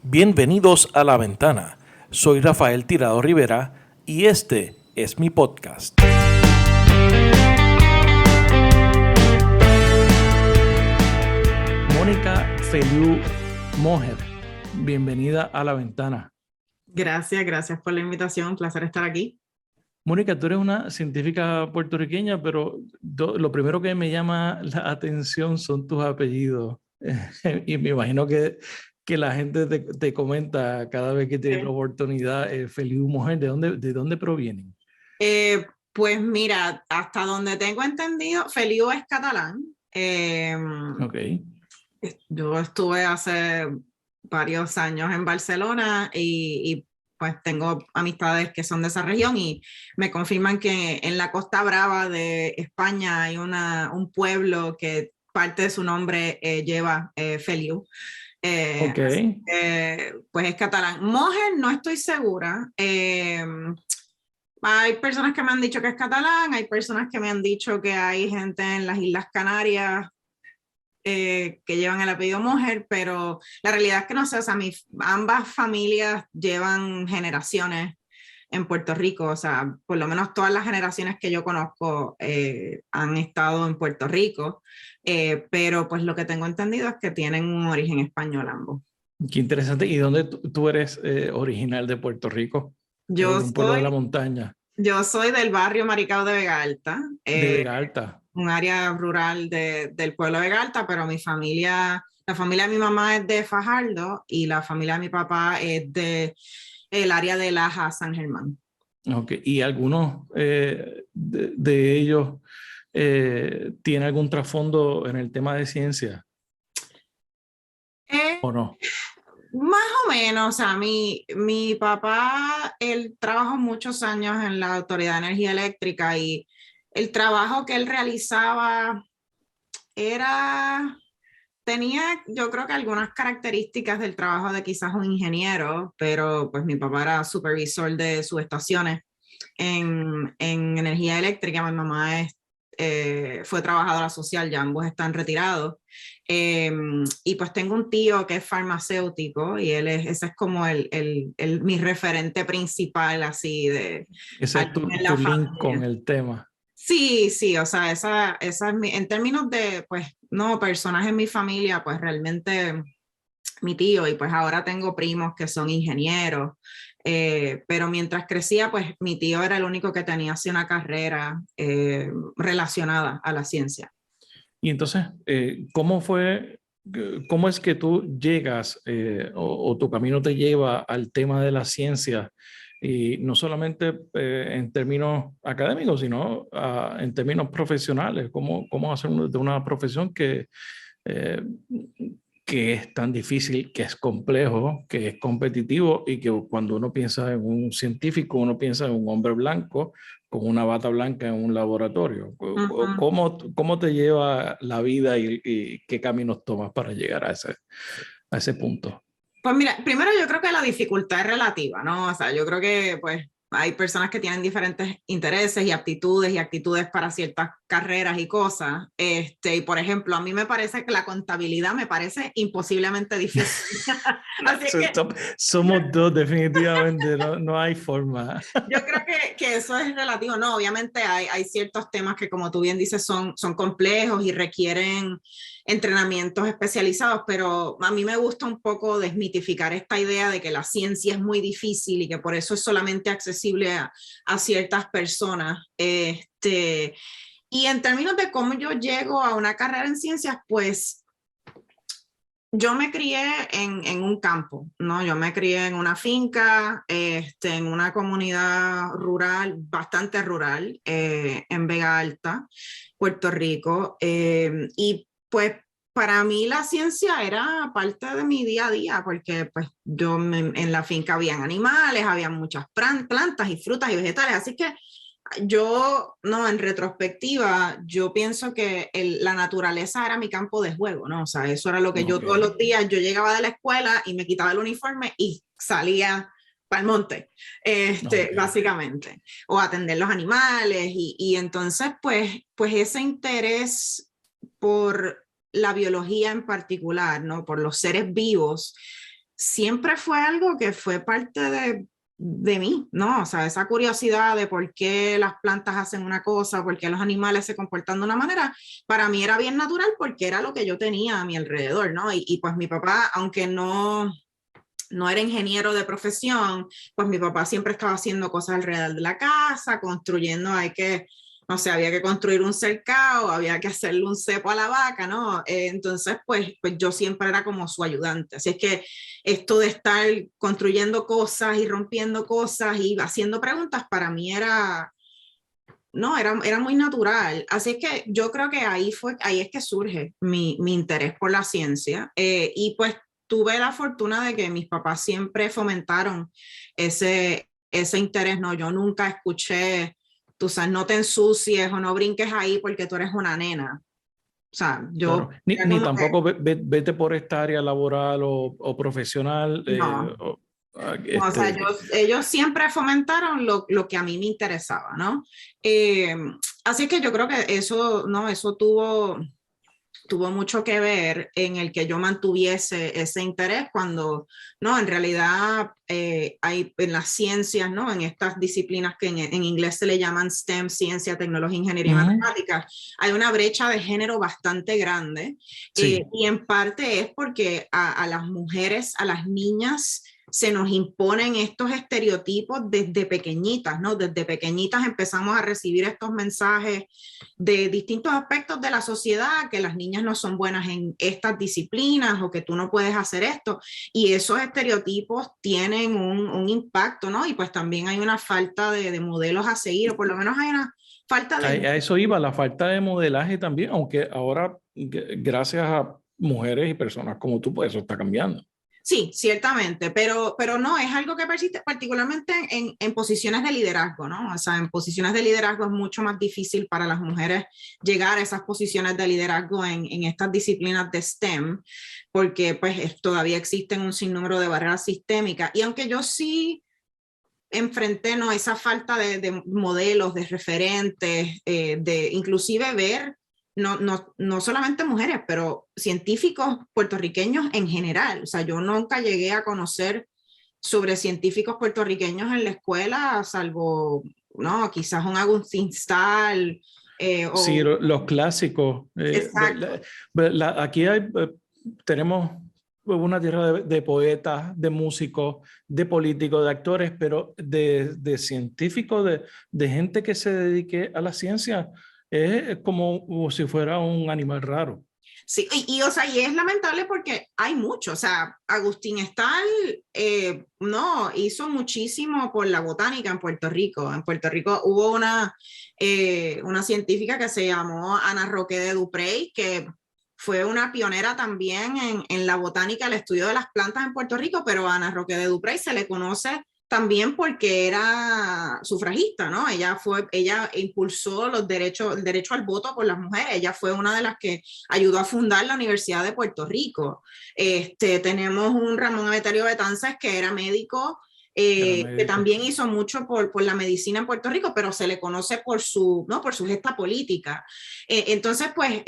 Bienvenidos a La Ventana. Soy Rafael Tirado Rivera y este es mi podcast. Mónica Feliu Moher, bienvenida a La Ventana. Gracias por la invitación, un placer estar aquí. Mónica, tú eres una científica puertorriqueña, pero lo primero que me llama la atención son tus apellidos. Y me imagino que la gente te comenta cada vez que tiene la oportunidad, Feliu Moher, ¿de dónde provienen? Pues mira, hasta donde tengo entendido, Feliu es catalán. Okay. Yo estuve hace varios años en Barcelona y pues tengo amistades que son de esa región y me confirman que en la Costa Brava de España hay un pueblo que parte de su nombre lleva Feliu. Okay. Pues es catalán. Moher no estoy segura. Hay personas que me han dicho que es catalán, hay personas que me han dicho que hay gente en las Islas Canarias que llevan el apellido Moher, pero la realidad es que no sé, o sea, ambas familias llevan generaciones en Puerto Rico, o sea, por lo menos todas las generaciones que yo conozco han estado en Puerto Rico, pero pues lo que tengo entendido es que tienen un origen español ambos. Qué interesante. ¿Y dónde tú eres original de Puerto Rico? Yo ¿De un pueblo de la montaña? Yo soy del barrio Maricao de Vega Alta. De Vega Alta. Un área rural del pueblo de Vega Alta, pero la familia de mi mamá es de Fajardo y la familia de mi papá es del área de Laja, San Germán. Okay. ¿Y algunos de ellos tienen algún trasfondo en el tema de ciencia? ¿O no? Más o menos, o sea, mi papá, él trabajó muchos años en la Autoridad de Energía Eléctrica y el trabajo que él realizaba tenía yo creo que algunas características del trabajo de quizás un ingeniero, pero pues mi papá era supervisor de subestaciones en energía eléctrica, mi mamá fue trabajadora social, ya ambos están retirados. Y pues tengo un tío que es farmacéutico y ese es como mi referente principal así de... Ese es tu link con el tema. Sí, o sea, esa es en términos de, pues, no, personas en mi familia, pues realmente mi tío y pues ahora tengo primos que son ingenieros, pero mientras crecía, pues mi tío era el único que tenía así una carrera relacionada a la ciencia. Y entonces, ¿cómo es que tú llegas o tu camino te lleva al tema de la ciencia? Y no solamente en términos académicos, sino en términos profesionales. ¿Cómo hacer de una profesión que es tan difícil, que es complejo, que es competitivo y que cuando uno piensa en un científico, uno piensa en un hombre blanco con una bata blanca en un laboratorio? Uh-huh. ¿Cómo te lleva la vida y qué caminos tomas para llegar a ese punto? Pues mira, primero yo creo que la dificultad es relativa, ¿no? O sea, yo creo que pues hay personas que tienen diferentes intereses y aptitudes y actitudes para ciertas carreras y cosas. Y por ejemplo, a mí me parece que la contabilidad me parece imposiblemente difícil. Así que, somos dos, definitivamente, no hay forma. Yo creo que eso es relativo. No, obviamente hay ciertos temas que, como tú bien dices, son complejos y requieren entrenamientos especializados, pero a mí me gusta un poco desmitificar esta idea de que la ciencia es muy difícil y que por eso es solamente accesible a ciertas personas. Y en términos de cómo yo llego a una carrera en ciencias, pues yo me crié en un campo, ¿no? Yo me crié en una finca, en una comunidad rural, bastante rural, en Vega Alta, Puerto Rico. Y pues para mí la ciencia era parte de mi día a día, porque pues en la finca habían animales, había muchas plantas y frutas y vegetales, así que yo, no, en retrospectiva, yo pienso que la naturaleza era mi campo de juego, ¿no? O sea, eso era lo que yo todos los días, yo llegaba de la escuela y me quitaba el uniforme y salía para el monte, básicamente, o atender los animales y entonces, pues ese interés por la biología en particular, ¿no? Por los seres vivos, siempre fue algo que fue parte de mí, ¿no? O sea, esa curiosidad de por qué las plantas hacen una cosa, por qué los animales se comportan de una manera, para mí era bien natural porque era lo que yo tenía a mi alrededor, ¿no? Y pues mi papá, aunque no era ingeniero de profesión, pues mi papá siempre estaba haciendo cosas alrededor de la casa, construyendo, no sé, había que construir un cercado, había que hacerle un cepo a la vaca, ¿no? Entonces, pues yo siempre era como su ayudante. Así es que esto de estar construyendo cosas y rompiendo cosas y haciendo preguntas, para mí no, era muy natural. Así es que yo creo que ahí es que surge mi interés por la ciencia. Y pues tuve la fortuna de que mis papás siempre fomentaron ese interés, ¿no? Yo nunca escuché, tú sabes, no te ensucies o no brinques ahí porque tú eres una nena. O sea, Claro. yo... Ni tampoco vete por esta área laboral o profesional. No. No, o sea, ellos siempre fomentaron lo que a mí me interesaba, ¿no? Eh, Así que yo creo que eso, ¿no? Eso tuvo mucho que ver en el que yo mantuviese ese interés cuando, no, en realidad hay en las ciencias, ¿no? En estas disciplinas que en inglés se le llaman STEM, ciencia, tecnología, ingeniería y matemáticas, hay una brecha de género bastante grande. Sí. Y en parte es porque a las mujeres, a las niñas, se nos imponen estos estereotipos desde pequeñitas, ¿no? Desde pequeñitas empezamos a recibir estos mensajes de distintos aspectos de la sociedad, que las niñas no son buenas en estas disciplinas o que tú no puedes hacer esto. Y esos estereotipos tienen un impacto, ¿no? Y pues también hay una falta de modelos a seguir, o por lo menos hay una falta de... A eso iba, la falta de modelaje también, aunque ahora, gracias a mujeres y personas como tú, pues eso está cambiando. Sí, ciertamente, pero no, es algo que persiste particularmente en posiciones de liderazgo, ¿no? O sea, en posiciones de liderazgo es mucho más difícil para las mujeres llegar a esas posiciones de liderazgo en estas disciplinas de STEM, porque pues todavía existen un sinnúmero de barreras sistémicas. Y aunque yo sí enfrenté, ¿no? Esa falta de modelos, de referentes, de inclusive ver no solamente mujeres, pero científicos puertorriqueños en general. O sea, yo nunca llegué a conocer sobre científicos puertorriqueños en la escuela, salvo, no, quizás un Agustín Stahl. Sí, los clásicos. Exacto. Aquí tenemos una tierra de poetas, de músicos, de políticos, de actores, pero de científicos, de gente que se dedique a la ciencia, es como si fuera un animal raro. Sí, o sea, y es lamentable porque hay mucho, o sea, Agustín Stahl, no, hizo muchísimo por la botánica en Puerto Rico. En Puerto Rico hubo una científica que se llamó Ana Roque de Duprey, que fue una pionera también en la botánica, el estudio de las plantas en Puerto Rico, pero a Ana Roque de Duprey se le conoce también porque era sufragista, ¿no? Ella impulsó el derecho al voto por las mujeres. Ella fue una de las que ayudó a fundar la Universidad de Puerto Rico. Tenemos un Ramón Emeterio Betances que era médico, que también hizo mucho por la medicina en Puerto Rico, pero se le conoce por su gesta política. Entonces, pues,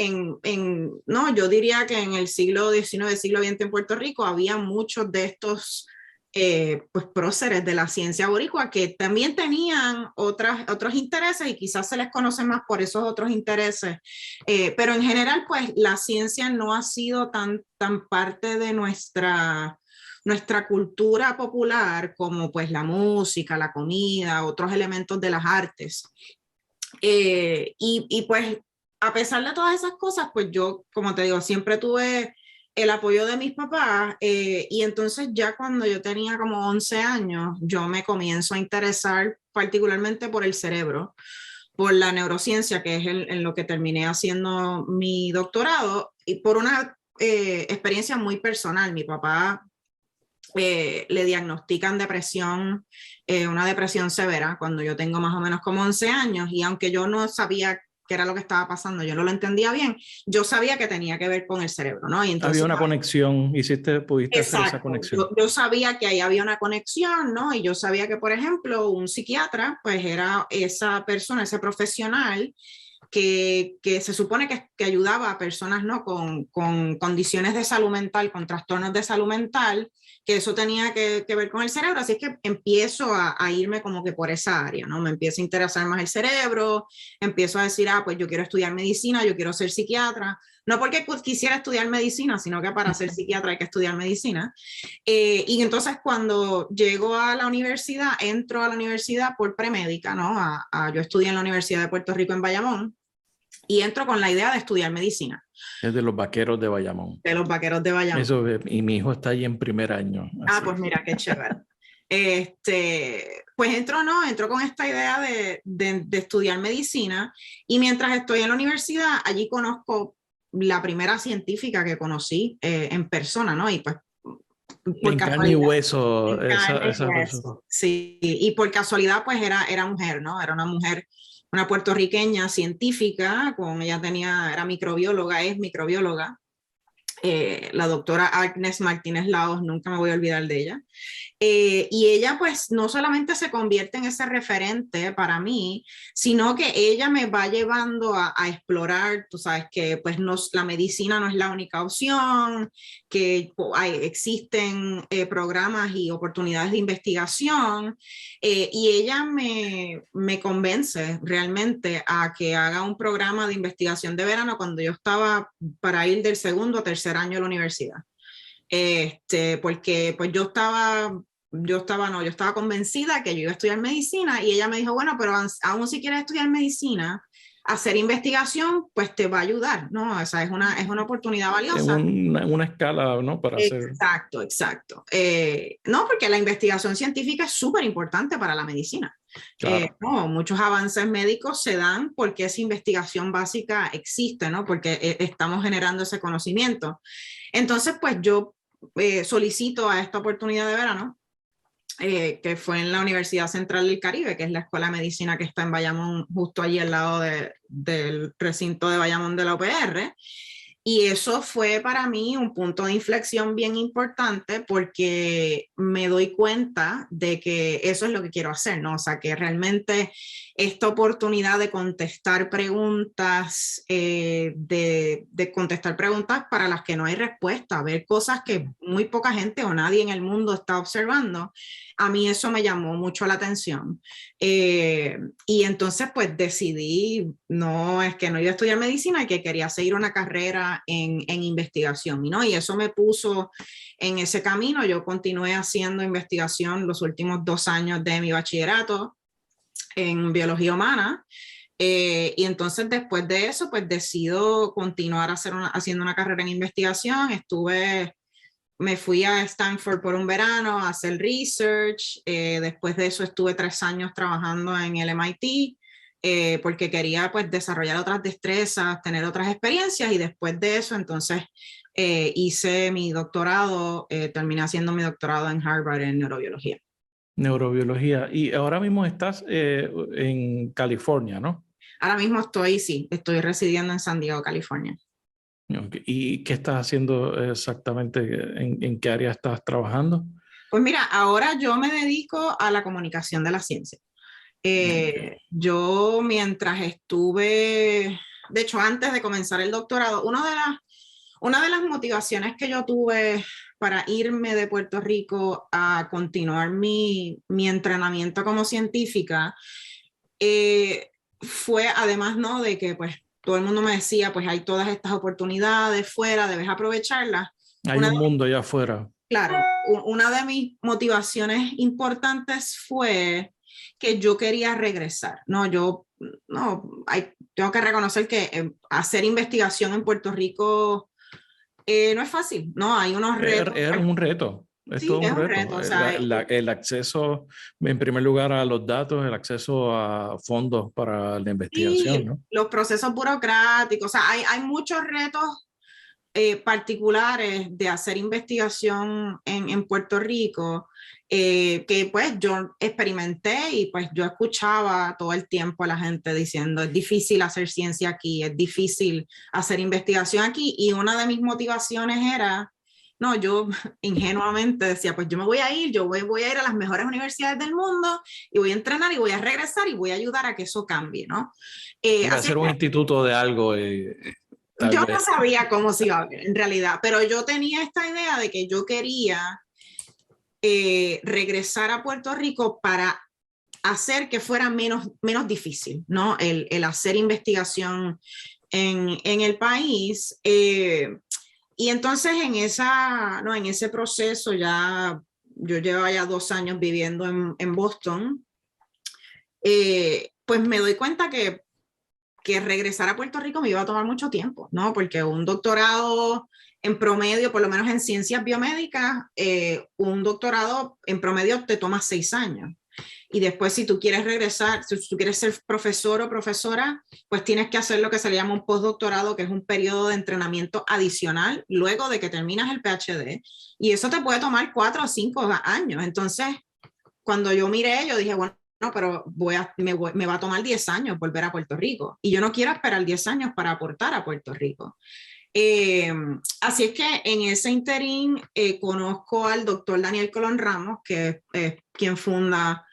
no, yo diría que en el siglo XIX, siglo XX en Puerto Rico había muchos de estos pues próceres de la ciencia boricua que también tenían otros intereses y quizás se les conoce más por esos otros intereses, pero en general pues la ciencia no ha sido tan parte de nuestra cultura popular como pues la música, la comida, otros elementos de las artes. Y pues a pesar de todas esas cosas, pues yo, como te digo, siempre tuve el apoyo de mis papás, y entonces ya cuando yo tenía como 11 años, yo me comienzo a interesar particularmente por el cerebro, por la neurociencia, que es en lo que terminé haciendo mi doctorado, y por una experiencia muy personal. Mi papá le diagnostican depresión, una depresión severa, cuando yo tengo más o menos como 11 años, y aunque yo no sabía qué era lo que estaba pasando, yo no lo entendía bien, yo sabía que tenía que ver con el cerebro, ¿no? Y entonces, había una conexión, pudiste hacer esa exacto, conexión. yo sabía que ahí había una conexión, ¿no? Y yo sabía que, por ejemplo, un psiquiatra, pues era esa persona, ese profesional que se supone que ayudaba a personas, ¿no? con condiciones de salud mental, con trastornos de salud mental, que eso tenía que ver con el cerebro, así es que empiezo a irme como que por esa área, ¿no? Me empieza a interesar más el cerebro, empiezo a decir, pues yo quiero estudiar medicina, yo quiero ser psiquiatra, no porque quisiera estudiar medicina, sino que para ser psiquiatra hay que estudiar medicina. Y entonces cuando llego a la universidad, entro a la universidad por premédica, ¿no? Yo estudié en la Universidad de Puerto Rico en Bayamón, y entro con la idea de estudiar medicina. Es de los Vaqueros de Bayamón. De los Vaqueros de Bayamón. Eso, y mi hijo está ahí en primer año. Pues mira, qué chévere. Pues entro con esta idea de estudiar medicina, y mientras estoy en la universidad, allí conozco la primera científica que conocí en persona, ¿no? Y pues en carne y hueso, esa persona. Sí, y por casualidad pues era mujer, ¿no? Era una mujer, una puertorriqueña científica, ella era microbióloga, es microbióloga, la doctora Agnes Martínez Laos, nunca me voy a olvidar de ella. Y ella pues no solamente se convierte en ese referente para mí, sino que ella me va llevando a explorar, tú sabes que pues la medicina no es la única opción, que existen programas y oportunidades de investigación, y ella me convence realmente a que haga un programa de investigación de verano cuando yo estaba para ir del segundo a tercer año de la universidad. Porque pues yo estaba convencida que yo iba a estudiar medicina, y ella me dijo, bueno, pero aún si quieres estudiar medicina, hacer investigación, pues te va a ayudar, ¿no? O sea, es una oportunidad valiosa. Una escala, ¿no? Para hacer. Exacto. No, porque la investigación científica es súper importante para la medicina. Claro. No, muchos avances médicos se dan porque esa investigación básica existe, ¿no? Porque estamos generando ese conocimiento. Entonces, pues yo solicito a esta oportunidad de verano, que fue en la Universidad Central del Caribe, que es la escuela de medicina que está en Bayamón, justo allí al lado del recinto de Bayamón de la UPR. Y eso fue para mí un punto de inflexión bien importante, porque me doy cuenta de que eso es lo que quiero hacer, ¿no? O sea, que realmente esta oportunidad de contestar preguntas, de contestar preguntas para las que no hay respuesta, ver cosas que muy poca gente o nadie en el mundo está observando, a mí eso me llamó mucho la atención. Y entonces pues decidí, no es que no iba a estudiar medicina y que quería seguir una carrera en investigación, ¿no? Y eso me puso en ese camino. Yo continué haciendo investigación los últimos 2 años de mi bachillerato en biología humana, y entonces después de eso pues decido continuar haciendo una carrera en investigación. Me fui a Stanford por un verano a hacer research. Después de eso estuve 3 años trabajando en el MIT, porque quería pues desarrollar otras destrezas, tener otras experiencias, y después de eso entonces hice mi doctorado, terminé haciendo mi doctorado en Harvard en neurobiología. Neurobiología. Y ahora mismo estás en California, ¿no? Ahora mismo estoy residiendo en San Diego, California. Okay. ¿Y qué estás haciendo exactamente? ¿En qué área estás trabajando? Pues mira, ahora yo me dedico a la comunicación de la ciencia. Okay. Yo mientras estuve, de hecho antes de comenzar el doctorado, una de las motivaciones que yo tuve para irme de Puerto Rico a continuar mi entrenamiento como científica, fue además, ¿no?, de que pues todo el mundo me decía, pues hay todas estas oportunidades fuera, debes aprovecharlas. Hay un mundo allá afuera. Claro, una de mis motivaciones importantes fue que yo quería regresar, ¿no? Tengo que reconocer que hacer investigación en Puerto Rico no es fácil, ¿no? Hay unos retos. Es un reto. Es todo un reto. O sea, el acceso, en primer lugar, a los datos, el acceso a fondos para la investigación, ¿no? Los procesos burocráticos, o sea, hay muchos retos particulares de hacer investigación en Puerto Rico, que pues yo experimenté, y pues yo escuchaba todo el tiempo a la gente diciendo, es difícil hacer ciencia aquí, es difícil hacer investigación aquí, y una de mis motivaciones era no, yo ingenuamente decía, pues yo me voy a ir, voy a ir a las mejores universidades del mundo y voy a entrenar y voy a regresar y voy a ayudar a que eso cambie, ¿no? Iba a Así ser un que instituto de algo, tal yo no vez. sabía cómo se iba a ver en realidad, pero yo tenía esta idea de que yo quería regresar a Puerto Rico para hacer que fuera menos difícil, ¿no? El hacer investigación en el país. Y entonces en ese proceso ya, yo llevaba ya 2 años viviendo en Boston, pues me doy cuenta que regresar a Puerto Rico me iba a tomar mucho tiempo, ¿no? Porque un doctorado en promedio, por lo menos en ciencias biomédicas, un doctorado en promedio te toma 6 años. Y después, si tú quieres regresar, si tú quieres ser profesor o profesora, pues tienes que hacer lo que se le llama un postdoctorado, que es un periodo de entrenamiento adicional luego de que terminas el PhD. Y eso te puede tomar 4 o 5 años. Entonces, cuando yo miré, yo dije, bueno, no, pero me va a tomar 10 años volver a Puerto Rico. Y yo no quiero esperar 10 años para aportar a Puerto Rico. Eh, Así es que en ese interín conozco al doctor Daniel Colón Ramos, que es quien funda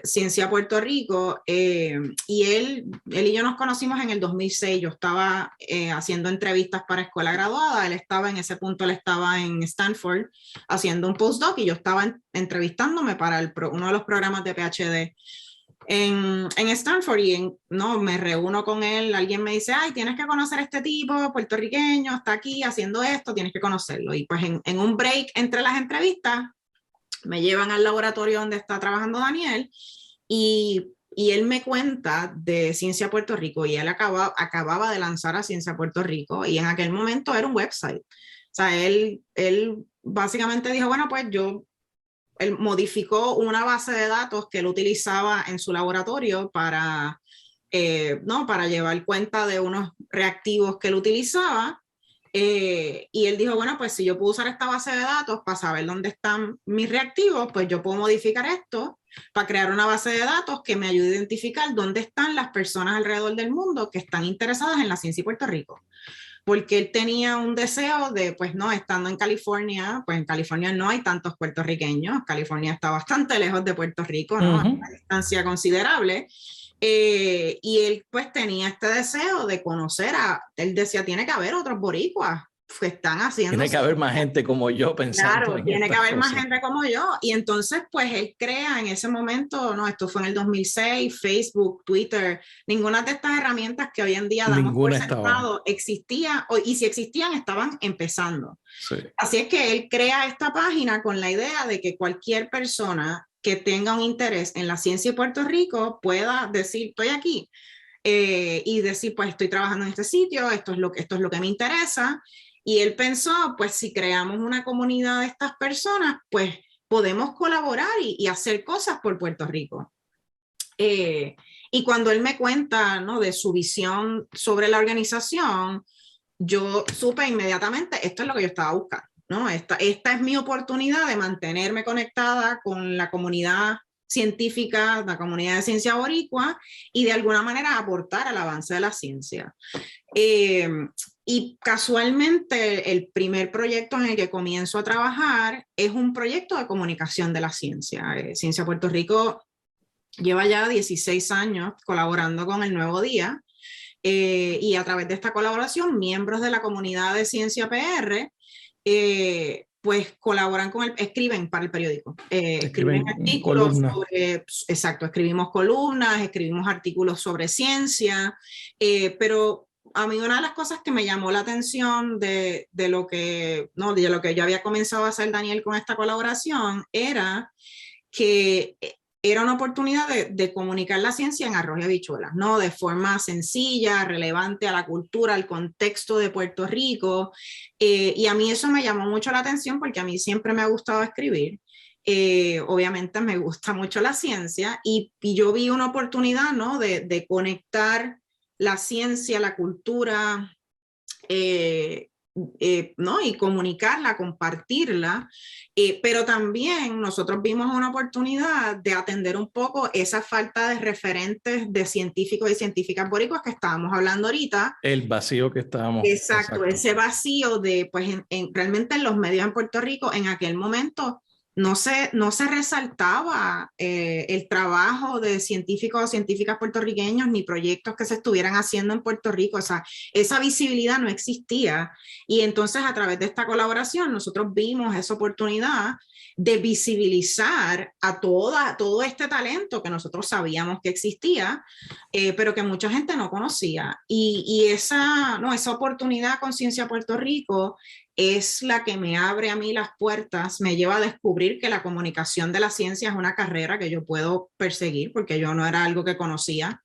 Ciencia Puerto Rico, y él y yo nos conocimos en el 2006. Yo estaba haciendo entrevistas para escuela graduada, él estaba en ese punto, él estaba en Stanford haciendo un postdoc y yo estaba entrevistándome para uno de los programas de PhD en Stanford y no, me reúno con él, alguien me dice, ay, tienes que conocer a este tipo puertorriqueño, está aquí haciendo esto, tienes que conocerlo. Y pues en un break entre las entrevistas me llevan al laboratorio donde está trabajando Daniel y él me cuenta de Ciencia Puerto Rico y él acababa de lanzar a Ciencia Puerto Rico y en aquel momento era un website. O sea, él básicamente dijo, bueno, pues él modificó una base de datos que él utilizaba en su laboratorio para llevar cuenta de unos reactivos que él utilizaba. Y él dijo, bueno, pues si yo puedo usar esta base de datos para saber dónde están mis reactivos, pues yo puedo modificar esto para crear una base de datos que me ayude a identificar dónde están las personas alrededor del mundo que están interesadas en la ciencia y Puerto Rico. Porque él tenía un deseo de, pues no, estando en California, pues en California no hay tantos puertorriqueños, California está bastante lejos de Puerto Rico, ¿no? Hay una distancia considerable. Y él pues tenía este deseo de conocer él decía, tiene que haber otros boricuas que están haciendo. Tiene que haber más gente como yo pensando. Claro, tiene que haber más gente como yo. Y entonces, pues él crea en ese momento, no, esto fue en el 2006, Facebook, Twitter, ninguna de estas herramientas que hoy en día damos por sentado existía, y si existían, estaban empezando. Sí. Así es que él crea esta página con la idea de que cualquier persona que tenga un interés en la ciencia de Puerto Rico pueda decir, estoy aquí. Y decir, pues estoy trabajando en este sitio, esto es lo que me interesa. Y él pensó, pues si creamos una comunidad de estas personas, pues podemos colaborar y hacer cosas por Puerto Rico. Y cuando él me cuenta, ¿no?, de su visión sobre la organización, yo supe inmediatamente, esto es lo que yo estaba buscando, ¿no? Esta es mi oportunidad de mantenerme conectada con la comunidad científica, la comunidad de ciencia boricua, y de alguna manera aportar al avance de la ciencia. Y casualmente el primer proyecto en el que comienzo a trabajar es un proyecto de comunicación de la ciencia. Ciencia Puerto Rico lleva ya 16 años colaborando con El Nuevo Día, y a través de esta colaboración, miembros de la comunidad de Ciencia PR pues colaboran escriben para el periódico, escriben artículos sobre, exacto, escribimos columnas, escribimos artículos sobre ciencia, pero a mí una de las cosas que me llamó la atención de lo que yo había comenzado a hacer, Daniel, con esta colaboración, era que era una oportunidad de comunicar la ciencia en arroz y habichuelas, ¿no? De forma sencilla, relevante a la cultura, al contexto de Puerto Rico. Y a mí eso me llamó mucho la atención porque a mí siempre me ha gustado escribir. Obviamente me gusta mucho la ciencia y yo vi una oportunidad, ¿no?, de conectar la ciencia, la cultura, ¿no? Y comunicarla, compartirla, pero también nosotros vimos una oportunidad de atender un poco esa falta de referentes de científicos y científicas boricuas que estábamos hablando ahorita. El vacío que estábamos. Exacto, ese vacío de, pues realmente en los medios en Puerto Rico en aquel momento no se resaltaba el trabajo de científicos o científicas puertorriqueños ni proyectos que se estuvieran haciendo en Puerto Rico. O sea, esa visibilidad no existía. Y entonces a través de esta colaboración nosotros vimos esa oportunidad de visibilizar a todo este talento que nosotros sabíamos que existía, pero que mucha gente no conocía. Y esa oportunidad con Ciencia Puerto Rico es la que me abre a mí las puertas, me lleva a descubrir que la comunicación de la ciencia es una carrera que yo puedo perseguir, porque yo no era algo que conocía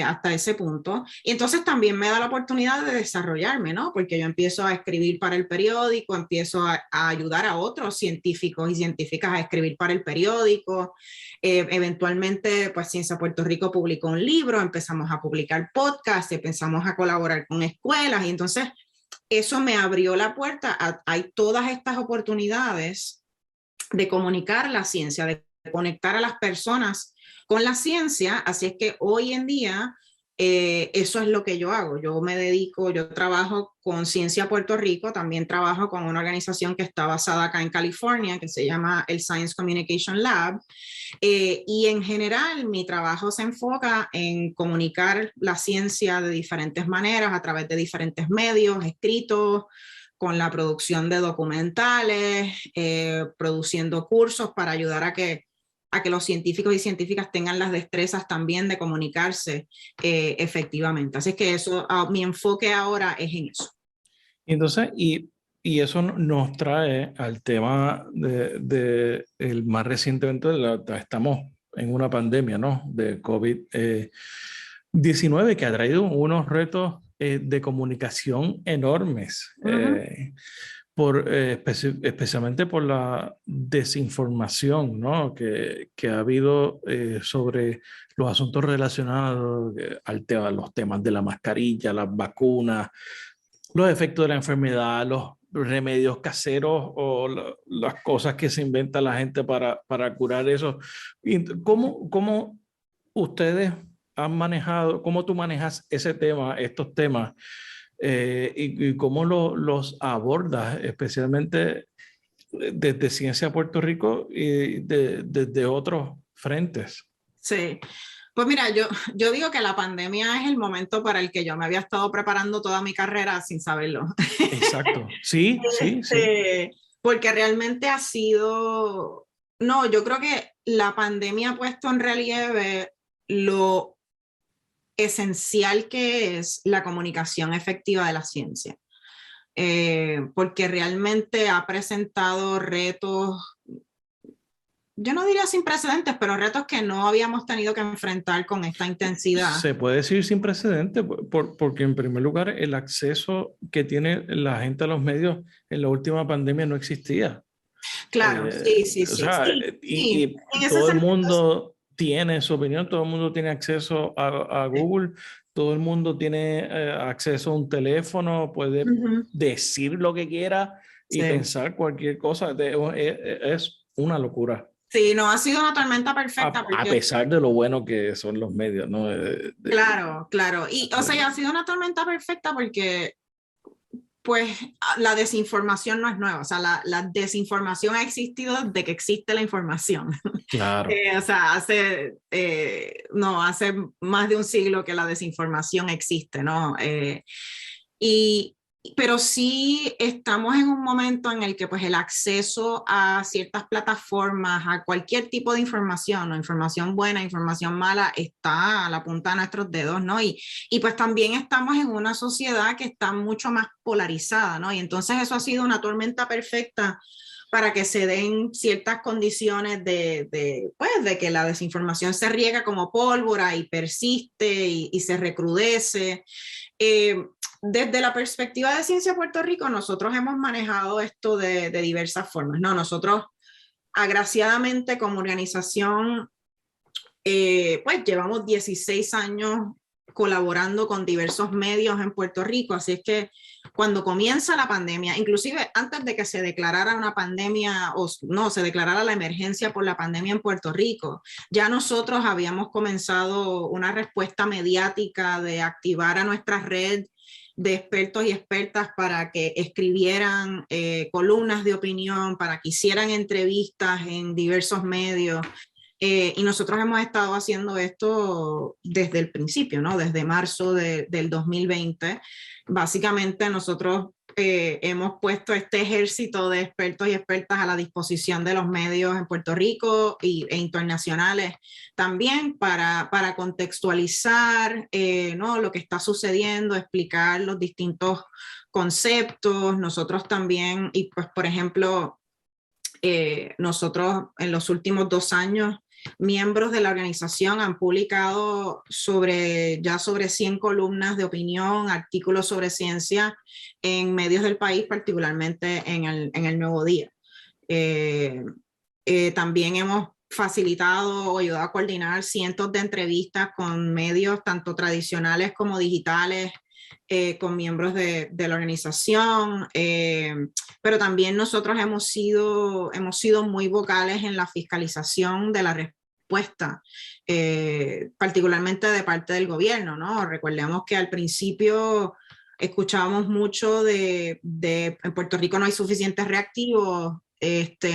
hasta ese punto. Y entonces también me da la oportunidad de desarrollarme, ¿no? Porque yo empiezo a escribir para el periódico, empiezo a ayudar a otros científicos y científicas a escribir para el periódico. Eventualmente, pues Ciencia Puerto Rico publicó un libro, empezamos a publicar podcasts, empezamos a colaborar con escuelas y entonces eso me abrió la puerta hay todas estas oportunidades de comunicar la ciencia, de conectar a las personas con la ciencia, así es que hoy en día eso es lo que yo hago. Yo trabajo con Ciencia Puerto Rico, también trabajo con una organización que está basada acá en California, que se llama el Science Communication Lab, y en general mi trabajo se enfoca en comunicar la ciencia de diferentes maneras, a través de diferentes medios, escritos, con la producción de documentales, produciendo cursos para ayudar a que los científicos y científicas tengan las destrezas también de comunicarse efectivamente. Así que mi enfoque ahora es en eso. Entonces, y eso nos trae al tema de el más recientemente, estamos en una pandemia, ¿no? De COVID-19 que ha traído unos retos de comunicación enormes. Especialmente por la desinformación, ¿no? que ha habido sobre los asuntos relacionados a los temas de la mascarilla, las vacunas, los efectos de la enfermedad, los remedios caseros o las cosas que se inventa la gente para curar eso. ¿Cómo ustedes han manejado, cómo tú manejas estos temas? Y cómo los abordas, especialmente desde Ciencia Puerto Rico y desde otros frentes? Sí, pues mira, yo digo que la pandemia es el momento para el que yo me había estado preparando toda mi carrera sin saberlo. Exacto, sí, sí, sí. Porque realmente ha sido, no, yo creo que la pandemia ha puesto en relieve lo esencial que es la comunicación efectiva de la ciencia, porque realmente ha presentado retos, yo no diría sin precedentes, pero retos que no habíamos tenido que enfrentar con esta intensidad. Se puede decir sin precedentes, porque en primer lugar el acceso que tiene la gente a los medios en la última pandemia no existía. Claro, sí. O sea, y todo el mundo tiene su opinión, todo el mundo tiene acceso a Google, todo el mundo tiene acceso a un teléfono, puede decir lo que quiera y pensar cualquier cosa. Es una locura. Sí, no ha sido una tormenta perfecta. A pesar de lo bueno que son los medios, ¿no? Claro. Y, o sea, ha sido una tormenta perfecta porque pues la desinformación no es nueva, o sea, la desinformación ha existido desde que existe la información. Claro. O sea, hace más de un siglo que la desinformación existe, ¿no? Pero sí estamos en un momento en el que pues el acceso a ciertas plataformas, a cualquier tipo de información, o información buena, información mala, está a la punta de nuestros dedos, ¿no? Y pues también estamos en una sociedad que está mucho más polarizada, ¿no? Y entonces eso ha sido una tormenta perfecta para que se den ciertas condiciones de que la desinformación se riega como pólvora y persiste y se recrudece. Desde la perspectiva de Ciencia Puerto Rico, nosotros hemos manejado esto de diversas formas, ¿no? Nosotros, agraciadamente, como organización, pues llevamos 16 años colaborando con diversos medios en Puerto Rico, así es que cuando comienza la pandemia, inclusive antes de que se declarara una pandemia o no, se declarara la emergencia por la pandemia en Puerto Rico, ya nosotros habíamos comenzado una respuesta mediática de activar a nuestra red de expertos y expertas para que escribieran columnas de opinión, para que hicieran entrevistas en diversos medios. Y nosotros hemos estado haciendo esto desde el principio, ¿no? Desde marzo del 2020. Básicamente nosotros hemos puesto este ejército de expertos y expertas a la disposición de los medios en Puerto Rico e internacionales también para contextualizar ¿no? lo que está sucediendo, explicar los distintos conceptos. Nosotros también, y pues por ejemplo, nosotros en los últimos 2 años, miembros de la organización han publicado ya sobre 100 columnas de opinión, artículos sobre ciencia en medios del país, particularmente en el Nuevo Día. También hemos facilitado o ayudado a coordinar cientos de entrevistas con medios tanto tradicionales como digitales, con miembros de la organización, pero también nosotros hemos sido muy vocales en la fiscalización de la respuesta, particularmente de parte del gobierno, ¿no? Recordemos que al principio escuchábamos mucho en Puerto Rico no hay suficientes reactivos,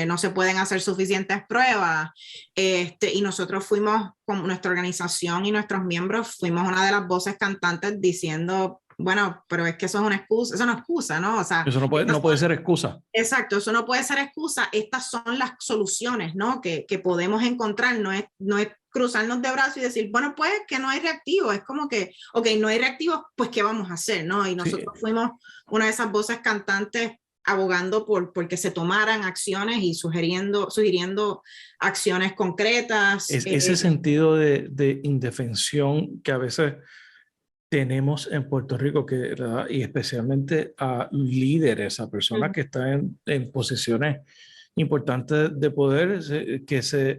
no se pueden hacer suficientes pruebas, y nosotros fuimos, con nuestra organización y nuestros miembros, fuimos una de las voces cantantes diciendo, bueno, pero es que eso es una excusa, eso no es excusa, ¿no? O sea, eso no puede ser excusa. Exacto, eso no puede ser excusa, estas son las soluciones, ¿no? Que podemos encontrar, no es cruzarnos de brazos y decir, bueno, pues que no hay reactivos, es como que, ok, no hay reactivos, pues ¿qué vamos a hacer, no? Y nosotros fuimos una de esas voces cantantes abogando porque se tomaran acciones y sugiriendo acciones concretas. Ese sentido de indefensión que a veces tenemos en Puerto Rico, y especialmente a líderes, a personas que están en posiciones importantes de poder, que se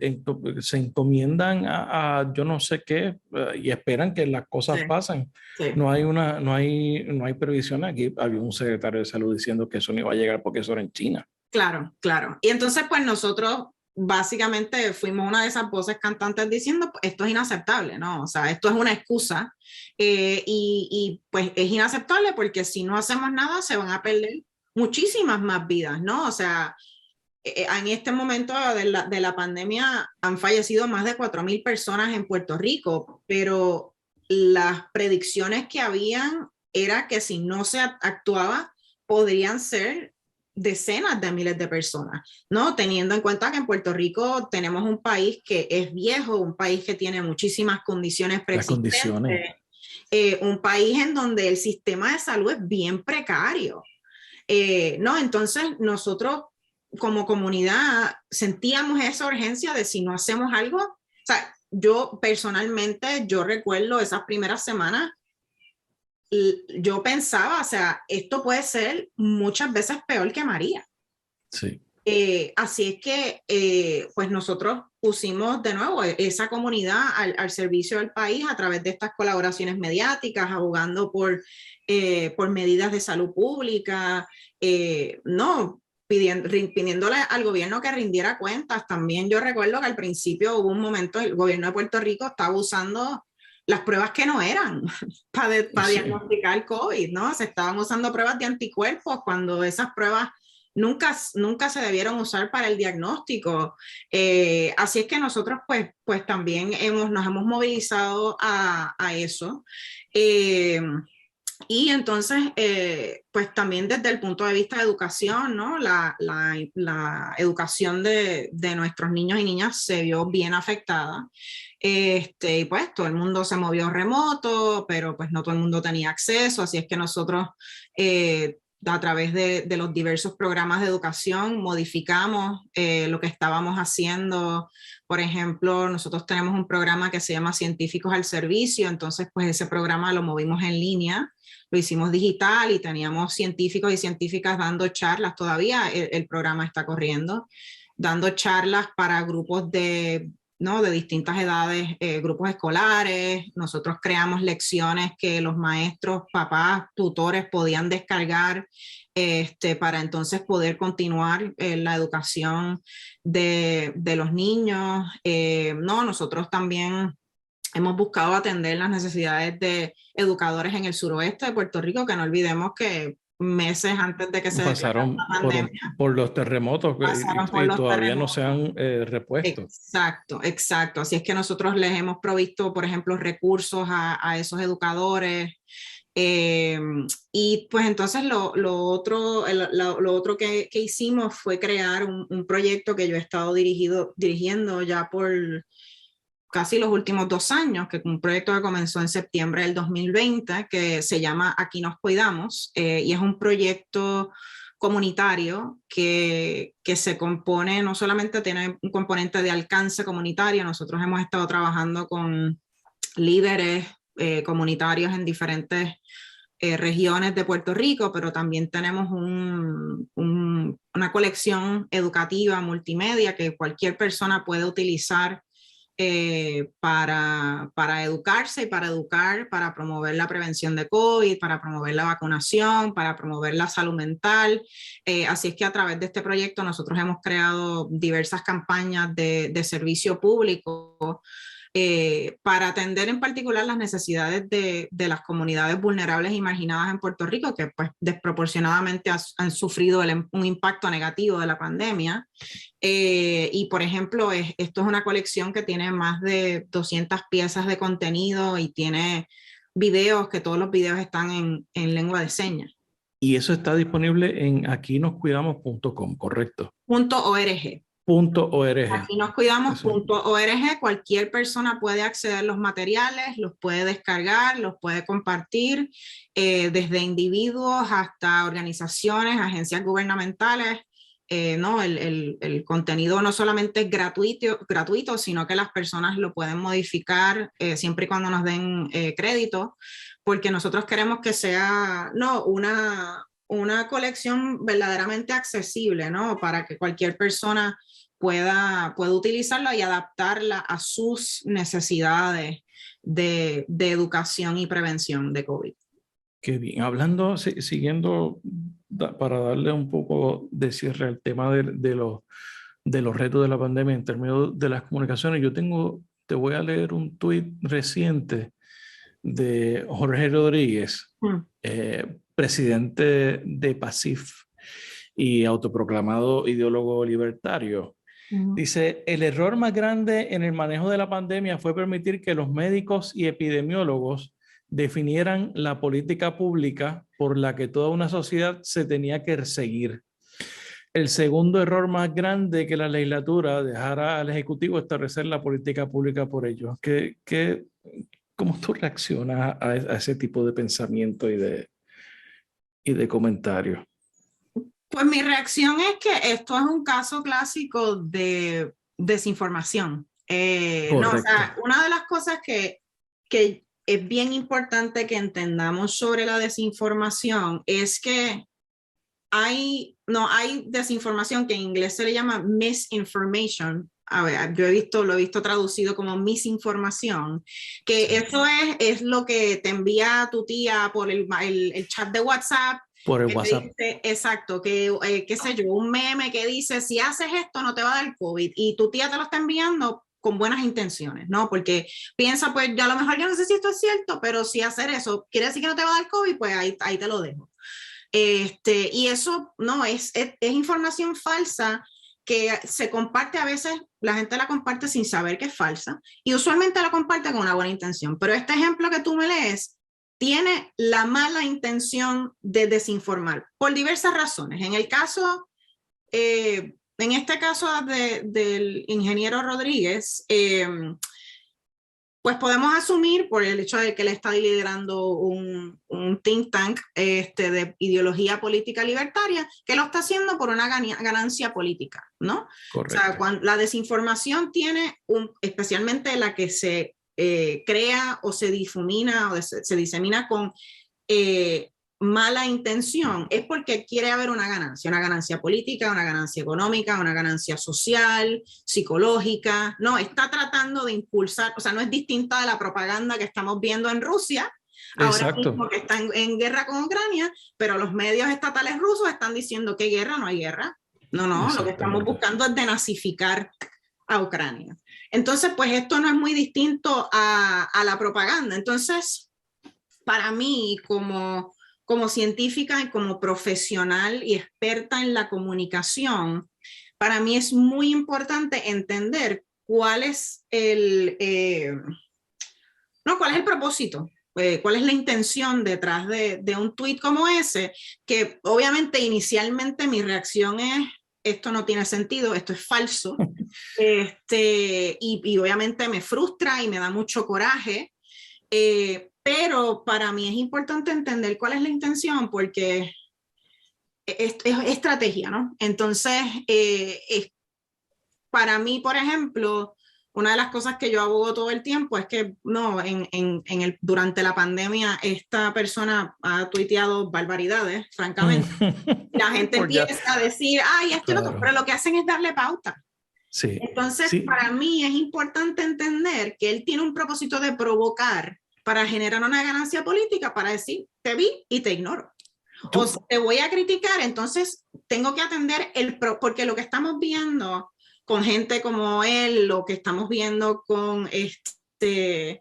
encomiendan a yo no sé qué, y esperan que las cosas pasen. Sí. No hay previsión. Aquí había un secretario de salud diciendo que eso no iba a llegar porque eso era en China. Claro, claro. Y entonces pues nosotros básicamente fuimos una de esas voces cantantes diciendo, esto es inaceptable, ¿no? O sea, esto es una excusa, y pues es inaceptable porque si no hacemos nada se van a perder muchísimas más vidas, ¿no? O sea, en este momento de la pandemia han fallecido más de 4,000 personas en Puerto Rico, pero las predicciones que habían era que si no se actuaba podrían ser decenas de miles de personas, ¿no? Teniendo en cuenta que en Puerto Rico tenemos un país que es viejo, un país que tiene muchísimas condiciones preexistentes, un país en donde el sistema de salud es bien precario, ¿no? Entonces nosotros como comunidad sentíamos esa urgencia de si no hacemos algo, o sea, yo personalmente, yo recuerdo esas primeras semanas, yo pensaba, o sea, esto puede ser muchas veces peor que María. Sí. Así es que, pues nosotros pusimos de nuevo esa comunidad al servicio del país a través de estas colaboraciones mediáticas, abogando por medidas de salud pública, no, pidiéndole al gobierno que rindiera cuentas. También yo recuerdo que al principio hubo un momento, el gobierno de Puerto Rico estaba usando las pruebas que no eran para diagnosticar COVID, ¿no? Se estaban usando pruebas de anticuerpos cuando esas pruebas nunca se debieron usar para el diagnóstico. Así es que nosotros pues también nos hemos movilizado a eso. Y entonces, pues también desde el punto de vista de educación, ¿no? La educación de nuestros niños y niñas se vio bien afectada. Y pues todo el mundo se movió remoto, pero pues no todo el mundo tenía acceso, así es que nosotros a través de los diversos programas de educación modificamos lo que estábamos haciendo. Por ejemplo, nosotros tenemos un programa que se llama Científicos al Servicio, entonces pues ese programa lo movimos en línea, lo hicimos digital y teníamos científicos y científicas dando charlas, todavía el programa está corriendo, dando charlas para grupos de ¿no? De distintas edades, grupos escolares. Nosotros creamos lecciones que los maestros, papás, tutores podían descargar para entonces poder continuar la educación de los niños. No, nosotros también hemos buscado atender las necesidades de educadores en el suroeste de Puerto Rico, que no olvidemos que meses antes de que se declarara Pasaron la pandemia, por los terremotos pasaron por y los todavía no se terremotos. han repuesto. Exacto, exacto. Así es que nosotros les hemos provisto, por ejemplo, recursos a esos educadores. Y pues entonces lo otro que hicimos fue crear un proyecto que yo he estado dirigiendo ya por casi los últimos 2 años, que un proyecto que comenzó en septiembre del 2020, que se llama Aquí nos cuidamos, y es un proyecto comunitario que se compone, no solamente tiene un componente de alcance comunitario, nosotros hemos estado trabajando con líderes comunitarios en diferentes regiones de Puerto Rico, pero también tenemos una colección educativa multimedia que cualquier persona puede utilizar para educarse y para educar, para promover la prevención de COVID, para promover la vacunación, para promover la salud mental. Así es que a través de este proyecto nosotros hemos creado diversas campañas de servicio público para atender en particular las necesidades de las comunidades vulnerables y marginadas en Puerto Rico, que pues desproporcionadamente han sufrido un impacto negativo de la pandemia. Y por ejemplo, esto es una colección que tiene más de 200 piezas de contenido y tiene videos, que todos los videos están en lengua de señas. Y eso está disponible en aquinoscuidamos.com, ¿correcto? .org. .org. Aquí nos cuidamos.org. Cualquier persona puede acceder a los materiales, los puede descargar, los puede compartir, desde individuos hasta organizaciones, agencias gubernamentales. No, el contenido no solamente es gratuito, sino que las personas lo pueden modificar siempre y cuando nos den crédito, porque nosotros queremos que sea una colección verdaderamente accesible, ¿no? Para que cualquier persona pueda utilizarla y adaptarla a sus necesidades de educación y prevención de COVID. Qué bien. Hablando, siguiendo, para darle un poco de cierre al tema de los retos de la pandemia en términos de las comunicaciones, te voy a leer un tuit reciente de Jorge Rodríguez, presidente de PASIF y autoproclamado ideólogo libertario. Dice, el error más grande en el manejo de la pandemia fue permitir que los médicos y epidemiólogos definieran la política pública por la que toda una sociedad se tenía que seguir. El segundo error más grande, que la legislatura dejara al Ejecutivo establecer la política pública por ellos. ¿Cómo tú reaccionas a ese tipo de pensamiento y de comentarios? Pues mi reacción es que esto es un caso clásico de desinformación. No, o sea, una de las cosas que es bien importante que entendamos sobre la desinformación es que hay desinformación, que en inglés se le llama misinformation. A ver, lo he visto traducido como misinformación, que sí. Eso es lo que te envía tu tía por el chat de WhatsApp. Por el WhatsApp. Dice, exacto, qué sé yo, un meme que dice, si haces esto no te va a dar COVID, y tu tía te lo está enviando con buenas intenciones, ¿no? Porque piensa, pues ya a lo mejor yo no sé si esto es cierto, pero si hacer eso quiere decir que no te va a dar COVID, pues ahí te lo dejo. Y eso no es información falsa que se comparte a veces, la gente la comparte sin saber que es falsa, y usualmente la comparte con una buena intención. Pero este ejemplo que tú me lees tiene la mala intención de desinformar por diversas razones. En este caso del ingeniero Rodríguez, pues podemos asumir, por el hecho de que él está liderando un think tank de ideología política libertaria, que lo está haciendo por una ganancia política, ¿no? Correcto. O sea, la desinformación tiene, especialmente la que se crea o se difumina o se disemina con mala intención, es porque quiere haber una ganancia política, una ganancia económica, una ganancia social, psicológica. No, está tratando de impulsar, o sea, no es distinta de la propaganda que estamos viendo en Rusia, ahora mismo que está en guerra con Ucrania, pero los medios estatales rusos están diciendo que hay guerra, no hay guerra. No, lo que estamos buscando es denazificar a Ucrania. Entonces, pues esto no es muy distinto a la propaganda. Entonces, para mí, como científica y como profesional y experta en la comunicación, para mí es muy importante entender cuál es cuál es el propósito, cuál es la intención detrás de un tweet como ese, que obviamente inicialmente mi reacción es, esto no tiene sentido, esto es falso, y obviamente me frustra y me da mucho coraje, pero para mí es importante entender cuál es la intención porque es estrategia, ¿no? Entonces, para mí, por ejemplo, una de las cosas que yo abogo todo el tiempo es que no, durante la pandemia esta persona ha tuiteado barbaridades, francamente. La gente empieza a decir, ay, esto y lo otro, pero lo que hacen es darle pauta. Sí. Entonces, para mí es importante entender que él tiene un propósito de provocar para generar una ganancia política, para decir, te vi y te ignoro. O si te voy a criticar, entonces tengo que atender porque lo que estamos viendo con gente como él, lo que estamos viendo con lo que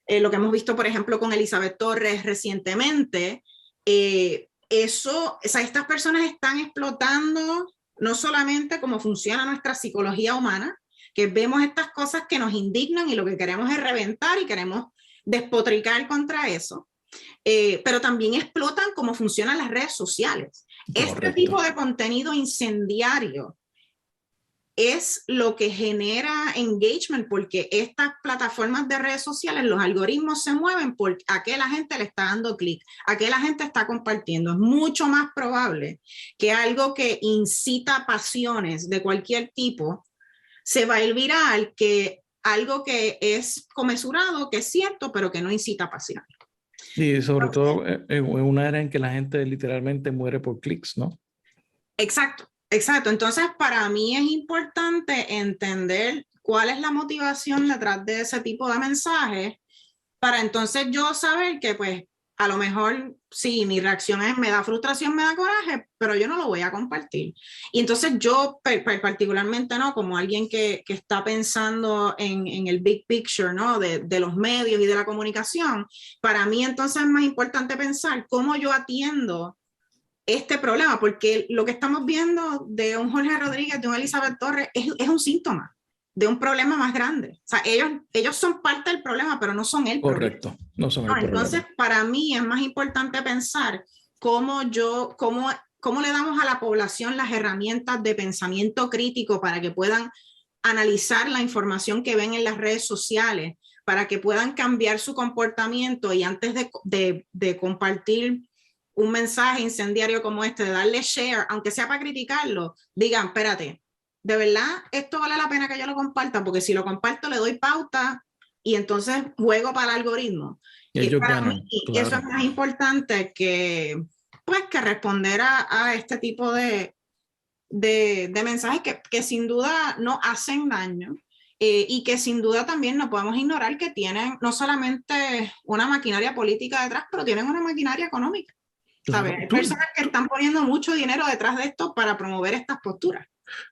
hemos visto, por ejemplo, con Elizabeth Torres recientemente, estas personas están explotando no solamente cómo funciona nuestra psicología humana, que vemos estas cosas que nos indignan y lo que queremos es reventar y queremos despotricar contra eso, pero también explotan cómo funcionan las redes sociales. Correcto. Este tipo de contenido incendiario es lo que genera engagement, porque estas plataformas de redes sociales, los algoritmos se mueven por a qué la gente le está dando clic, a qué la gente está compartiendo. Es mucho más probable que algo que incita pasiones de cualquier tipo se va a ir viral que algo que es comensurado, que es cierto, pero que no incita pasiones. Y sobre todo en una era en que la gente literalmente muere por clics, ¿no? Exacto. Entonces, para mí es importante entender cuál es la motivación detrás de ese tipo de mensajes para entonces yo saber que, pues, a lo mejor sí, mi reacción es, me da frustración, me da coraje, pero yo no lo voy a compartir. Y entonces yo, particularmente, ¿no? Como alguien que está pensando en el big picture, ¿no? De los medios y de la comunicación, para mí entonces es más importante pensar cómo yo atiendo este problema, porque lo que estamos viendo de un Jorge Rodríguez, de un Elizabeth Torres, es un síntoma de un problema más grande. O sea, ellos son parte del problema, pero no son el problema. Correcto, no son el problema. Entonces, para mí es más importante pensar cómo le damos a la población las herramientas de pensamiento crítico para que puedan analizar la información que ven en las redes sociales, para que puedan cambiar su comportamiento y antes de compartir un mensaje incendiario como este, de darle share, aunque sea para criticarlo, digan, espérate, de verdad esto vale la pena que yo lo comparta, porque si lo comparto le doy pauta y entonces juego para el algoritmo. Y para mí claro. Eso es más importante que responder a este tipo de mensajes que sin duda no hacen daño. Y que sin duda también no podemos ignorar que tienen no solamente una maquinaria política detrás, pero tienen una maquinaria económica. ¿Sabes? Hay personas que están poniendo mucho dinero detrás de esto para promover estas posturas.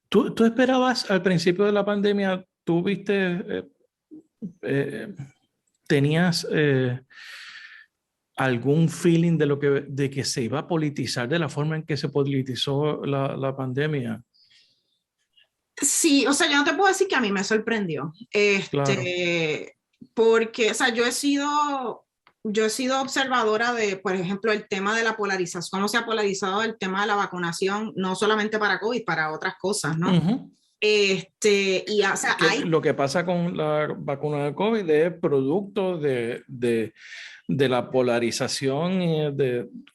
¿Tú esperabas al principio de la pandemia, tú viste, tenías algún feeling de que se iba a politizar de la forma en que se politizó la pandemia? Sí, o sea, yo no te puedo decir que a mí me sorprendió. Claro. Porque, o sea, yo he sido observadora de, por ejemplo, el tema de la polarización, cómo se ha polarizado el tema de la vacunación, no solamente para COVID, para otras cosas, ¿no? Uh-huh. O sea, lo que pasa con la vacuna de COVID es producto de la polarización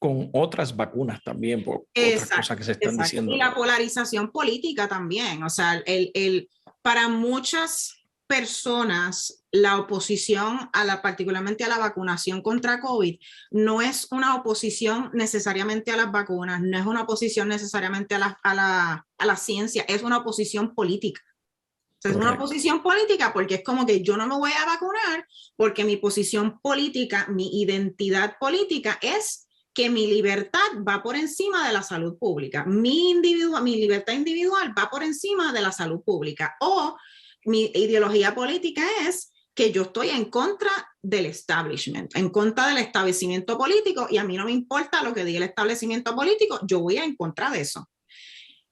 con otras vacunas también, por otras cosas que se están diciendo. Y la polarización política también, o sea, para muchas personas la oposición particularmente a la vacunación contra COVID no es una oposición necesariamente a las vacunas, no es una oposición necesariamente a la ciencia, es una oposición política. Es una posición política porque es como que yo no me voy a vacunar porque mi posición política, mi identidad política es que mi libertad va por encima de la salud pública. Mi libertad individual va por encima de la salud pública. O mi ideología política es que yo estoy en contra del establishment, en contra del establecimiento político, y a mí no me importa lo que diga el establecimiento político, yo voy en contra de eso.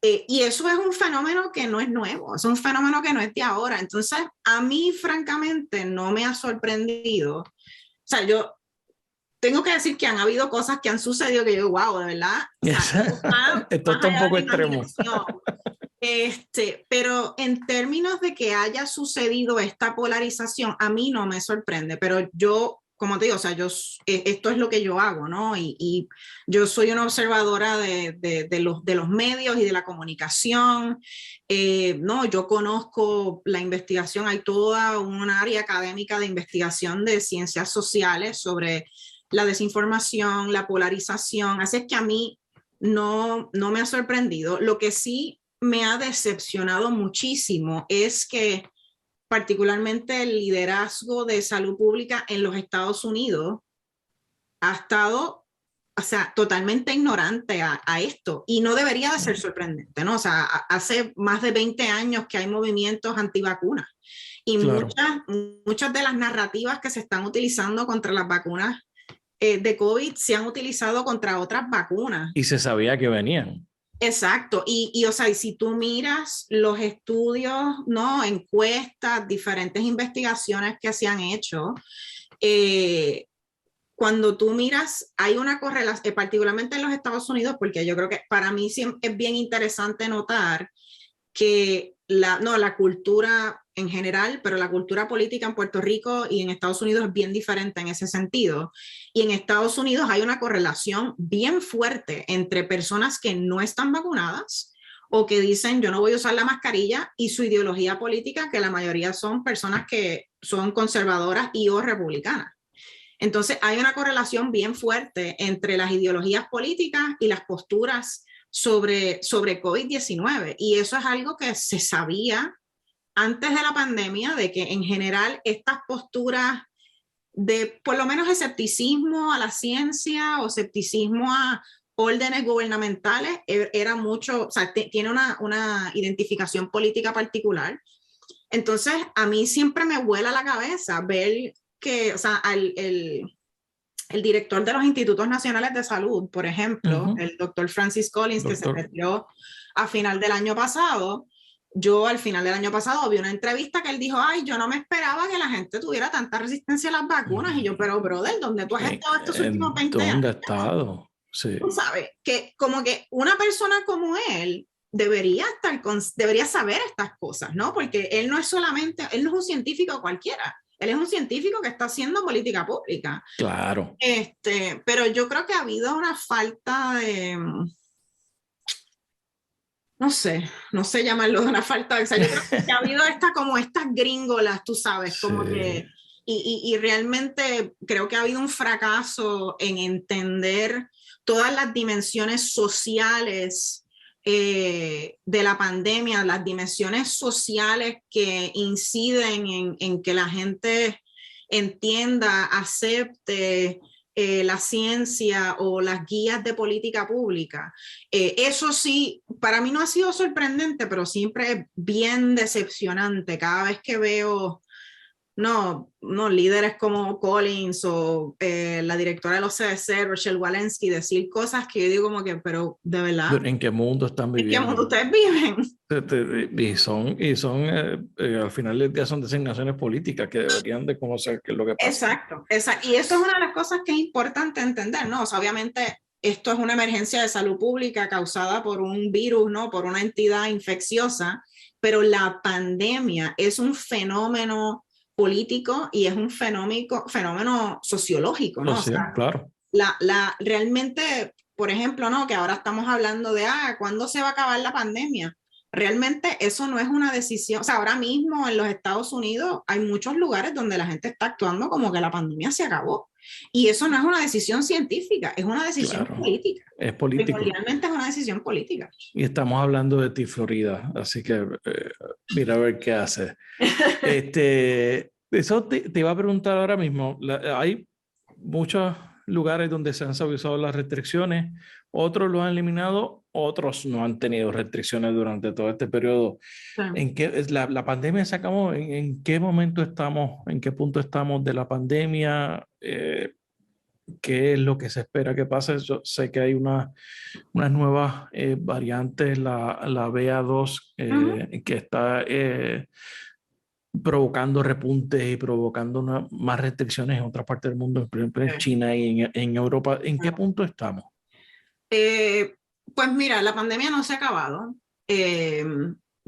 Y eso es un fenómeno que no es nuevo, es un fenómeno que no es de ahora. Entonces, a mí, francamente, no me ha sorprendido. O sea, yo tengo que decir que han habido cosas que han sucedido que yo, wow, de verdad. O sea, esto está un poco extremo. Pero en términos de que haya sucedido esta polarización, a mí no me sorprende, pero yo, como te digo, o sea, esto es lo que yo hago, ¿no? Y yo soy una observadora de los medios y de la comunicación. No, yo conozco la investigación, hay toda un área académica de investigación de ciencias sociales sobre la desinformación, la polarización, así es que a mí no me ha sorprendido. Lo que sí me ha decepcionado muchísimo es que particularmente el liderazgo de salud pública en los Estados Unidos ha estado, o sea, totalmente ignorante a esto, y no debería de ser sorprendente, ¿no? O sea, hace más de 20 años que hay movimientos antivacunas y claro, muchas de las narrativas que se están utilizando contra las vacunas de COVID se han utilizado contra otras vacunas. Y se sabía que venían. Exacto, o sea, y si tú miras los estudios, ¿no? Encuestas, diferentes investigaciones que se han hecho, cuando tú miras, hay una correlación, particularmente en los Estados Unidos, porque yo creo que para mí es bien interesante notar que la cultura en general, pero la cultura política en Puerto Rico y en Estados Unidos es bien diferente en ese sentido. Y en Estados Unidos hay una correlación bien fuerte entre personas que no están vacunadas o que dicen yo no voy a usar la mascarilla y su ideología política, que la mayoría son personas que son conservadoras y o republicanas. Entonces hay una correlación bien fuerte entre las ideologías políticas y las posturas sobre COVID-19, y eso es algo que se sabía antes de la pandemia, de que en general estas posturas de por lo menos escepticismo a la ciencia o escepticismo a órdenes gubernamentales era mucho, o sea, tiene una identificación política particular. Entonces a mí siempre me vuela la cabeza ver que, o sea, el director de los Institutos Nacionales de Salud, por ejemplo, el doctor Francis Collins, que se retiró a final del año pasado, yo al final del año pasado vi una entrevista que él dijo, ay, yo no me esperaba que la gente tuviera tanta resistencia a las vacunas, y yo, pero brother, ¿dónde tú has estado estos últimos 20 años? ¿Dónde has estado? Sí. Tú sabes, que como que una persona como él debería saber estas cosas, ¿no? Porque él no es un científico cualquiera. Él es un científico que está haciendo política pública. Claro. Pero yo creo que ha habido una falta de, no sé llamarlo de una falta de, o sea, yo creo que ha habido estas gringolas, tú sabes, como sí, que, y realmente creo que ha habido un fracaso en entender todas las dimensiones sociales de la pandemia, las dimensiones sociales que inciden en que la gente entienda, acepte la ciencia o las guías de política pública. Eso sí, para mí no ha sido sorprendente, pero siempre es bien decepcionante cada vez que veo líderes como Collins o la directora de los CDC, Rochelle Walensky, decir cosas que yo digo como que, pero de verdad. ¿En qué mundo están viviendo? ¿En qué mundo ustedes viven? Y son al final del día son designaciones políticas que deberían de conocer qué es lo que pasa. Exacto. Y eso es una de las cosas que es importante entender, ¿no? O sea, obviamente esto es una emergencia de salud pública causada por un virus, ¿no? Por una entidad infecciosa, pero la pandemia es un fenómeno político y es un fenómeno sociológico, ¿no? Sí, o sea, claro. Realmente, por ejemplo, ¿no? Que ahora estamos hablando de, ¿cuándo se va a acabar la pandemia? realmente eso no es una decisión. O sea, ahora mismo en los Estados Unidos hay muchos lugares donde la gente está actuando como que la pandemia se acabó. Y eso no es una decisión científica, es una decisión Claro, política. es político. Primordialmente es una decisión política. Y estamos hablando de ti, Florida, así que mira a ver qué hace. Eso te iba a preguntar ahora mismo. Hay muchos lugares donde se han suavizado las restricciones, otros lo han eliminado, otros no han tenido restricciones durante todo este periodo. Sí. ¿En qué la pandemia se acabó? En qué momento estamos? ¿En qué punto estamos de la pandemia? ¿Qué es lo que se espera que pase? Yo sé que hay unas nuevas variantes, la BA2, que está provocando repuntes y provocando más restricciones en otras partes del mundo, por ejemplo en China y en Europa. ¿En qué punto estamos? Pues mira, la pandemia no se ha acabado.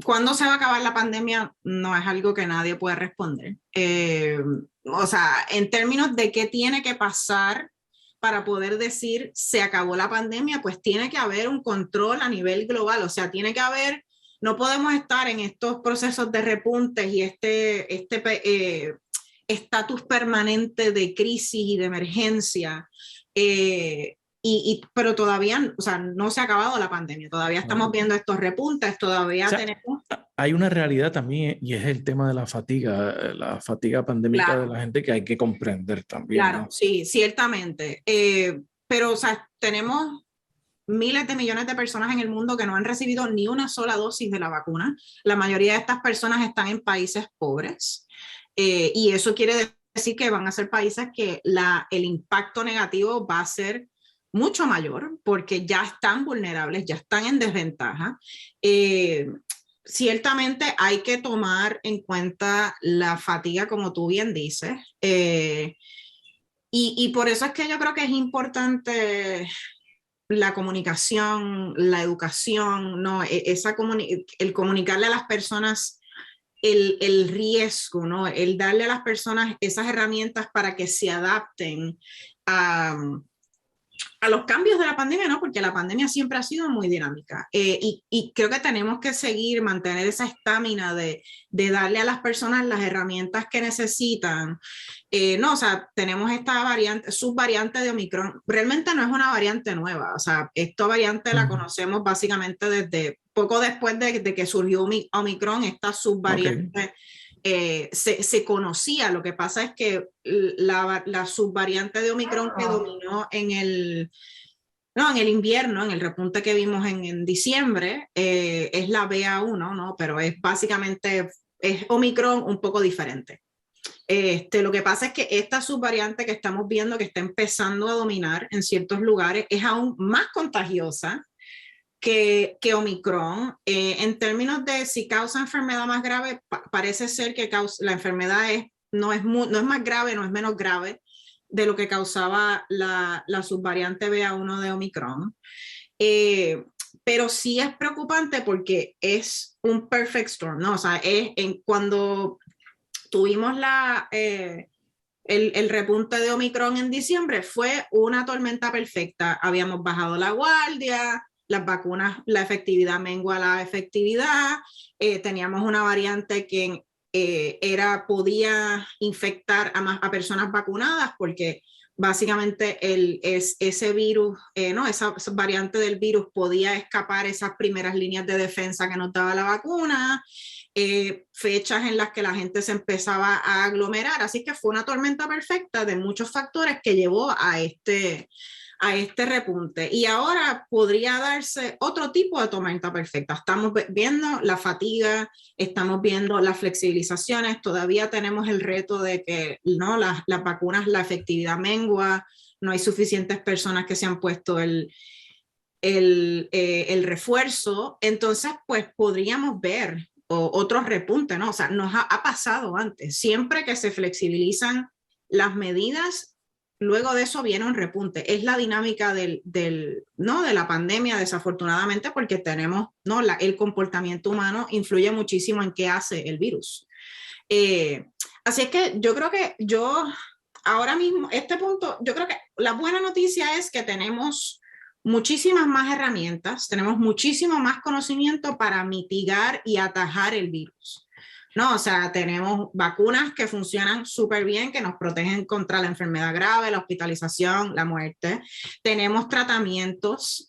¿Cuándo se va a acabar la pandemia? No es algo que nadie puede responder. O sea, en términos de qué tiene que pasar para poder decir se acabó la pandemia, pues tiene que haber un control a nivel global. O sea, tiene que haber, no podemos estar en estos procesos de repuntes y estatus permanente de crisis y de emergencia. Pero todavía, o sea, no se ha acabado la pandemia, todavía estamos viendo estos repuntes, todavía O sea, tenemos... hay una realidad también y es el tema de la fatiga pandémica de Claro, la gente que hay que comprender también, claro, ¿no? sí, ciertamente. Pero, o sea, tenemos miles de millones de personas en el mundo que no han recibido ni una sola dosis de la vacuna. La mayoría de estas personas están en países pobres, y eso quiere decir que van a ser países que el impacto negativo va a ser mucho mayor porque ya están vulnerables, ya están en desventaja. Ciertamente hay que tomar en cuenta la fatiga, como tú bien dices, y por eso es que yo creo que es importante la comunicación, la educación, ¿no? El comunicarle a las personas el riesgo, ¿no? El darle a las personas esas herramientas para que se adapten a, a los cambios de la pandemia, ¿no? Porque la pandemia siempre ha sido muy dinámica, y creo que tenemos que seguir, mantener esa estamina de darle a las personas las herramientas que necesitan. No, o sea, tenemos esta variante, subvariante de Omicron, realmente no es una variante nueva, o sea, esta variante la conocemos básicamente desde poco después de que surgió Omicron, esta subvariante. Okay. Se conocía, lo que pasa es que la subvariante de Omicron que dominó en el invierno, en el repunte que vimos en diciembre, es la BA1, ¿no? Pero es básicamente, es Omicron un poco diferente. Lo que pasa es que esta subvariante que estamos viendo que está empezando a dominar en ciertos lugares es aún más contagiosa que Omicron. En términos de si causa enfermedad más grave, parece ser que la enfermedad no es más grave, no es menos grave de lo que causaba la subvariante BA1 de Omicron. Pero sí es preocupante porque es un perfect storm, ¿no? O sea, cuando tuvimos el repunte de Omicron en diciembre, fue una tormenta perfecta. Habíamos bajado la guardia, las vacunas, la efectividad mengua la efectividad, teníamos una variante que podía infectar a personas vacunadas porque básicamente ese virus, ¿no? esa variante del virus podía escapar esas primeras líneas de defensa que nos daba la vacuna. Fechas en las que la gente se empezaba a aglomerar, así que fue una tormenta perfecta de muchos factores que llevó a este repunte. Y ahora podría darse otro tipo de tormenta perfecta. Estamos viendo la fatiga, estamos viendo las flexibilizaciones, todavía tenemos el reto de que, ¿no? las vacunas, la efectividad mengua, no hay suficientes personas que se han puesto el refuerzo, entonces pues podríamos ver otros repuntes, ¿no? O sea, nos ha pasado antes, siempre que se flexibilizan las medidas, luego de eso viene un repunte. Es la dinámica ¿no? de la pandemia, desafortunadamente, porque tenemos, ¿no? el comportamiento humano influye muchísimo en qué hace el virus. Así es que yo creo que ahora mismo, este punto, yo creo que la buena noticia es que tenemos muchísimas más herramientas, tenemos muchísimo más conocimiento para mitigar y atajar el virus. No, o sea, tenemos vacunas que funcionan súper bien, que nos protegen contra la enfermedad grave, la hospitalización, la muerte. Tenemos tratamientos,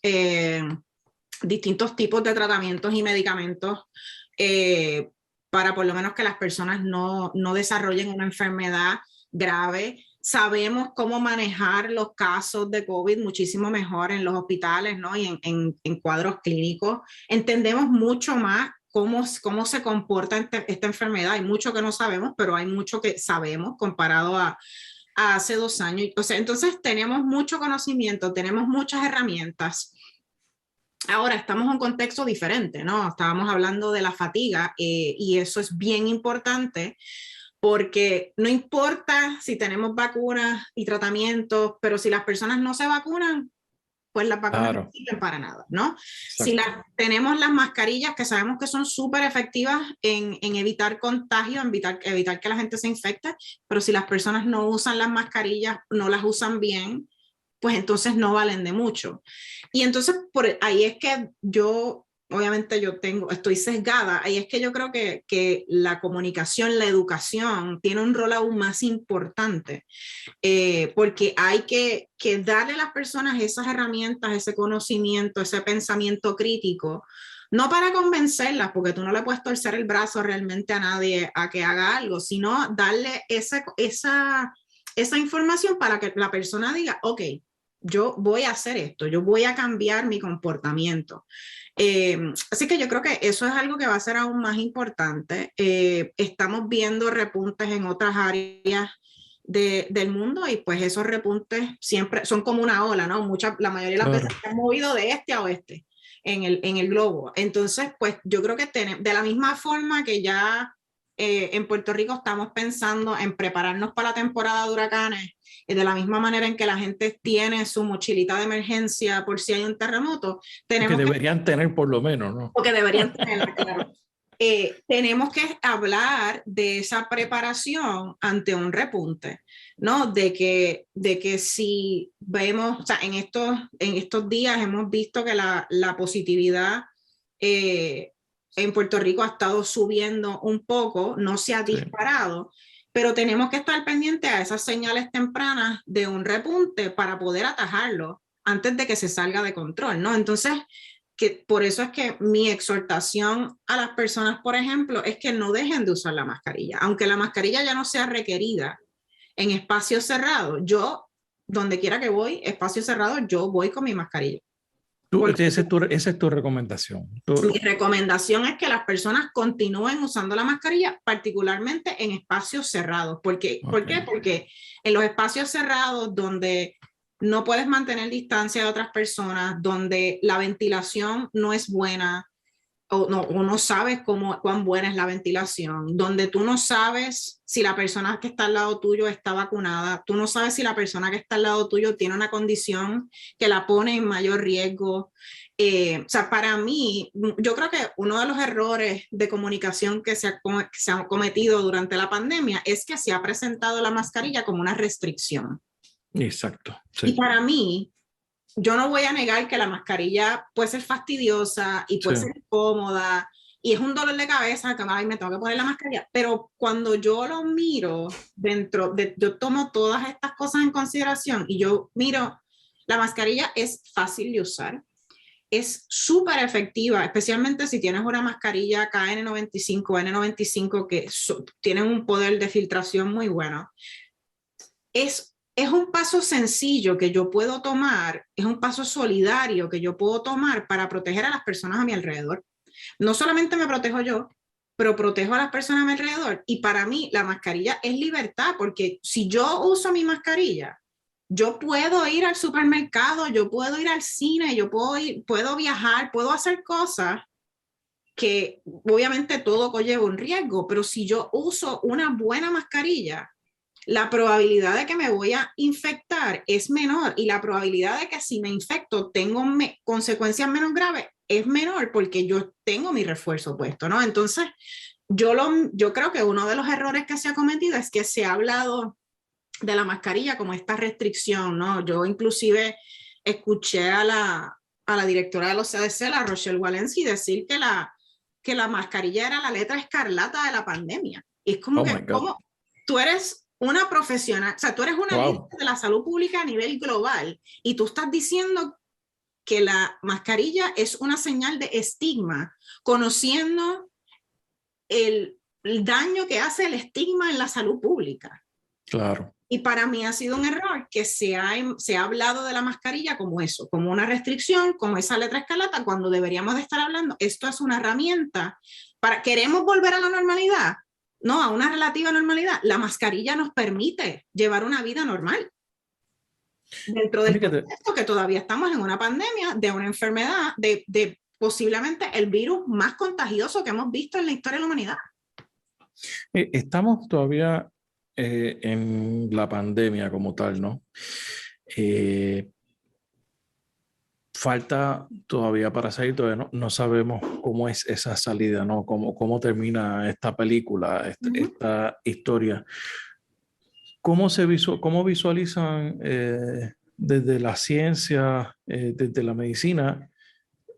distintos tipos de tratamientos y medicamentos para por lo menos que las personas no desarrollen una enfermedad grave. Sabemos cómo manejar los casos de COVID muchísimo mejor en los hospitales, ¿no? Y en cuadros clínicos. Entendemos mucho más cómo se comporta esta enfermedad. Hay mucho que no sabemos, pero hay mucho que sabemos comparado a hace 2 años. O sea, entonces tenemos mucho conocimiento, tenemos muchas herramientas. Ahora estamos en un contexto diferente, ¿no? Estábamos hablando de la fatiga y eso es bien importante porque no importa si tenemos vacunas y tratamientos, pero si las personas no se vacunan, pues las vacunas no sirven para nada, ¿no? Si tenemos las mascarillas que sabemos que son súper efectivas en evitar contagio, evitar que la gente se infecte, pero si las personas no usan las mascarillas, no las usan bien, pues entonces no valen de mucho. Y entonces ahí es que obviamente estoy sesgada, ahí es que yo creo que la comunicación, la educación tiene un rol aún más importante, porque hay que darle a las personas esas herramientas, ese conocimiento, ese pensamiento crítico, no para convencerlas, porque tú no le puedes torcer el brazo realmente a nadie a que haga algo, sino darle esa información para que la persona diga, ok, yo voy a hacer esto, yo voy a cambiar mi comportamiento. Así que yo creo que eso es algo que va a ser aún más importante. Estamos viendo repuntes en otras áreas del mundo y pues esos repuntes siempre son como una ola, ¿no? La mayoría de las veces se han movido de este a oeste en el globo. Entonces, pues yo creo que de la misma forma que ya en Puerto Rico estamos pensando en prepararnos para la temporada de huracanes, de la misma manera en que la gente tiene su mochilita de emergencia por si hay un terremoto, tenemos que deberían tener por lo menos, ¿no? Porque deberían tenerla, claro. Tenemos que hablar de esa preparación ante un repunte, ¿no? De que si vemos, o sea, en estos días hemos visto que la positividad en Puerto Rico ha estado subiendo un poco, no se ha disparado, pero tenemos que estar pendientes a esas señales tempranas de un repunte para poder atajarlo antes de que se salga de control, ¿no? Entonces, por eso es que mi exhortación a las personas, por ejemplo, es que no dejen de usar la mascarilla. Aunque la mascarilla ya no sea requerida en espacios cerrados, yo, donde quiera que voy, espacios cerrados, yo voy con mi mascarilla. Esa es tu recomendación. Mi recomendación es que las personas continúen usando la mascarilla, particularmente en espacios cerrados. ¿Por qué? Porque en los espacios cerrados donde no puedes mantener distancia de otras personas, donde la ventilación no es buena o no sabes cuán buena es la ventilación, donde tú no sabes si la persona que está al lado tuyo está vacunada, tú no sabes si la persona que está al lado tuyo tiene una condición que la pone en mayor riesgo. O sea, para mí, yo creo que uno de los errores de comunicación que se han cometido durante la pandemia es que se ha presentado la mascarilla como una restricción. Exacto. Sí. Y para mí, yo no voy a negar que la mascarilla puede ser fastidiosa y puede ser incómoda y es un dolor de cabeza que ay, me tengo que poner la mascarilla, pero cuando yo lo miro yo tomo todas estas cosas en consideración y yo miro, la mascarilla es fácil de usar, es súper efectiva, especialmente si tienes una mascarilla KN95, N95 que tienen un poder de filtración muy bueno. Es un paso sencillo que yo puedo tomar, es un paso solidario que yo puedo tomar para proteger a las personas a mi alrededor. No solamente me protejo yo, pero protejo a las personas a mi alrededor. Y para mí la mascarilla es libertad, porque si yo uso mi mascarilla, yo puedo ir al supermercado, yo puedo ir al cine, yo puedo viajar, puedo hacer cosas que obviamente todo conlleva un riesgo, pero si yo uso una buena mascarilla, la probabilidad de que me voy a infectar es menor y la probabilidad de que si me infecto tengo consecuencias menos graves es menor porque yo tengo mi refuerzo puesto, ¿no? Entonces, yo creo que uno de los errores que se ha cometido es que se ha hablado de la mascarilla como esta restricción, ¿no? Yo inclusive escuché a la directora de los CDC, la Rochelle Walensky, decir que la mascarilla era la letra escarlata de la pandemia. Y es como que, como tú eres una profesional, o sea, tú eres una líder de la salud pública a nivel global y tú estás diciendo que la mascarilla es una señal de estigma, conociendo el daño que hace el estigma en la salud pública. Claro. Y para mí ha sido un error que se ha hablado de la mascarilla como eso, como una restricción, como esa letra escarlata, cuando deberíamos de estar hablando, esto es una herramienta para, ¿queremos volver a la normalidad? No, a una relativa normalidad. La mascarilla nos permite llevar una vida normal. Dentro del contexto que todavía estamos en una pandemia de una enfermedad, de posiblemente el virus más contagioso que hemos visto en la historia de la humanidad. Estamos todavía en la pandemia como tal, ¿no? Falta todavía para salir, todavía no sabemos cómo es esa salida, ¿no? Cómo termina esta película, esta historia. ¿Cómo visualizan desde la ciencia, desde la medicina,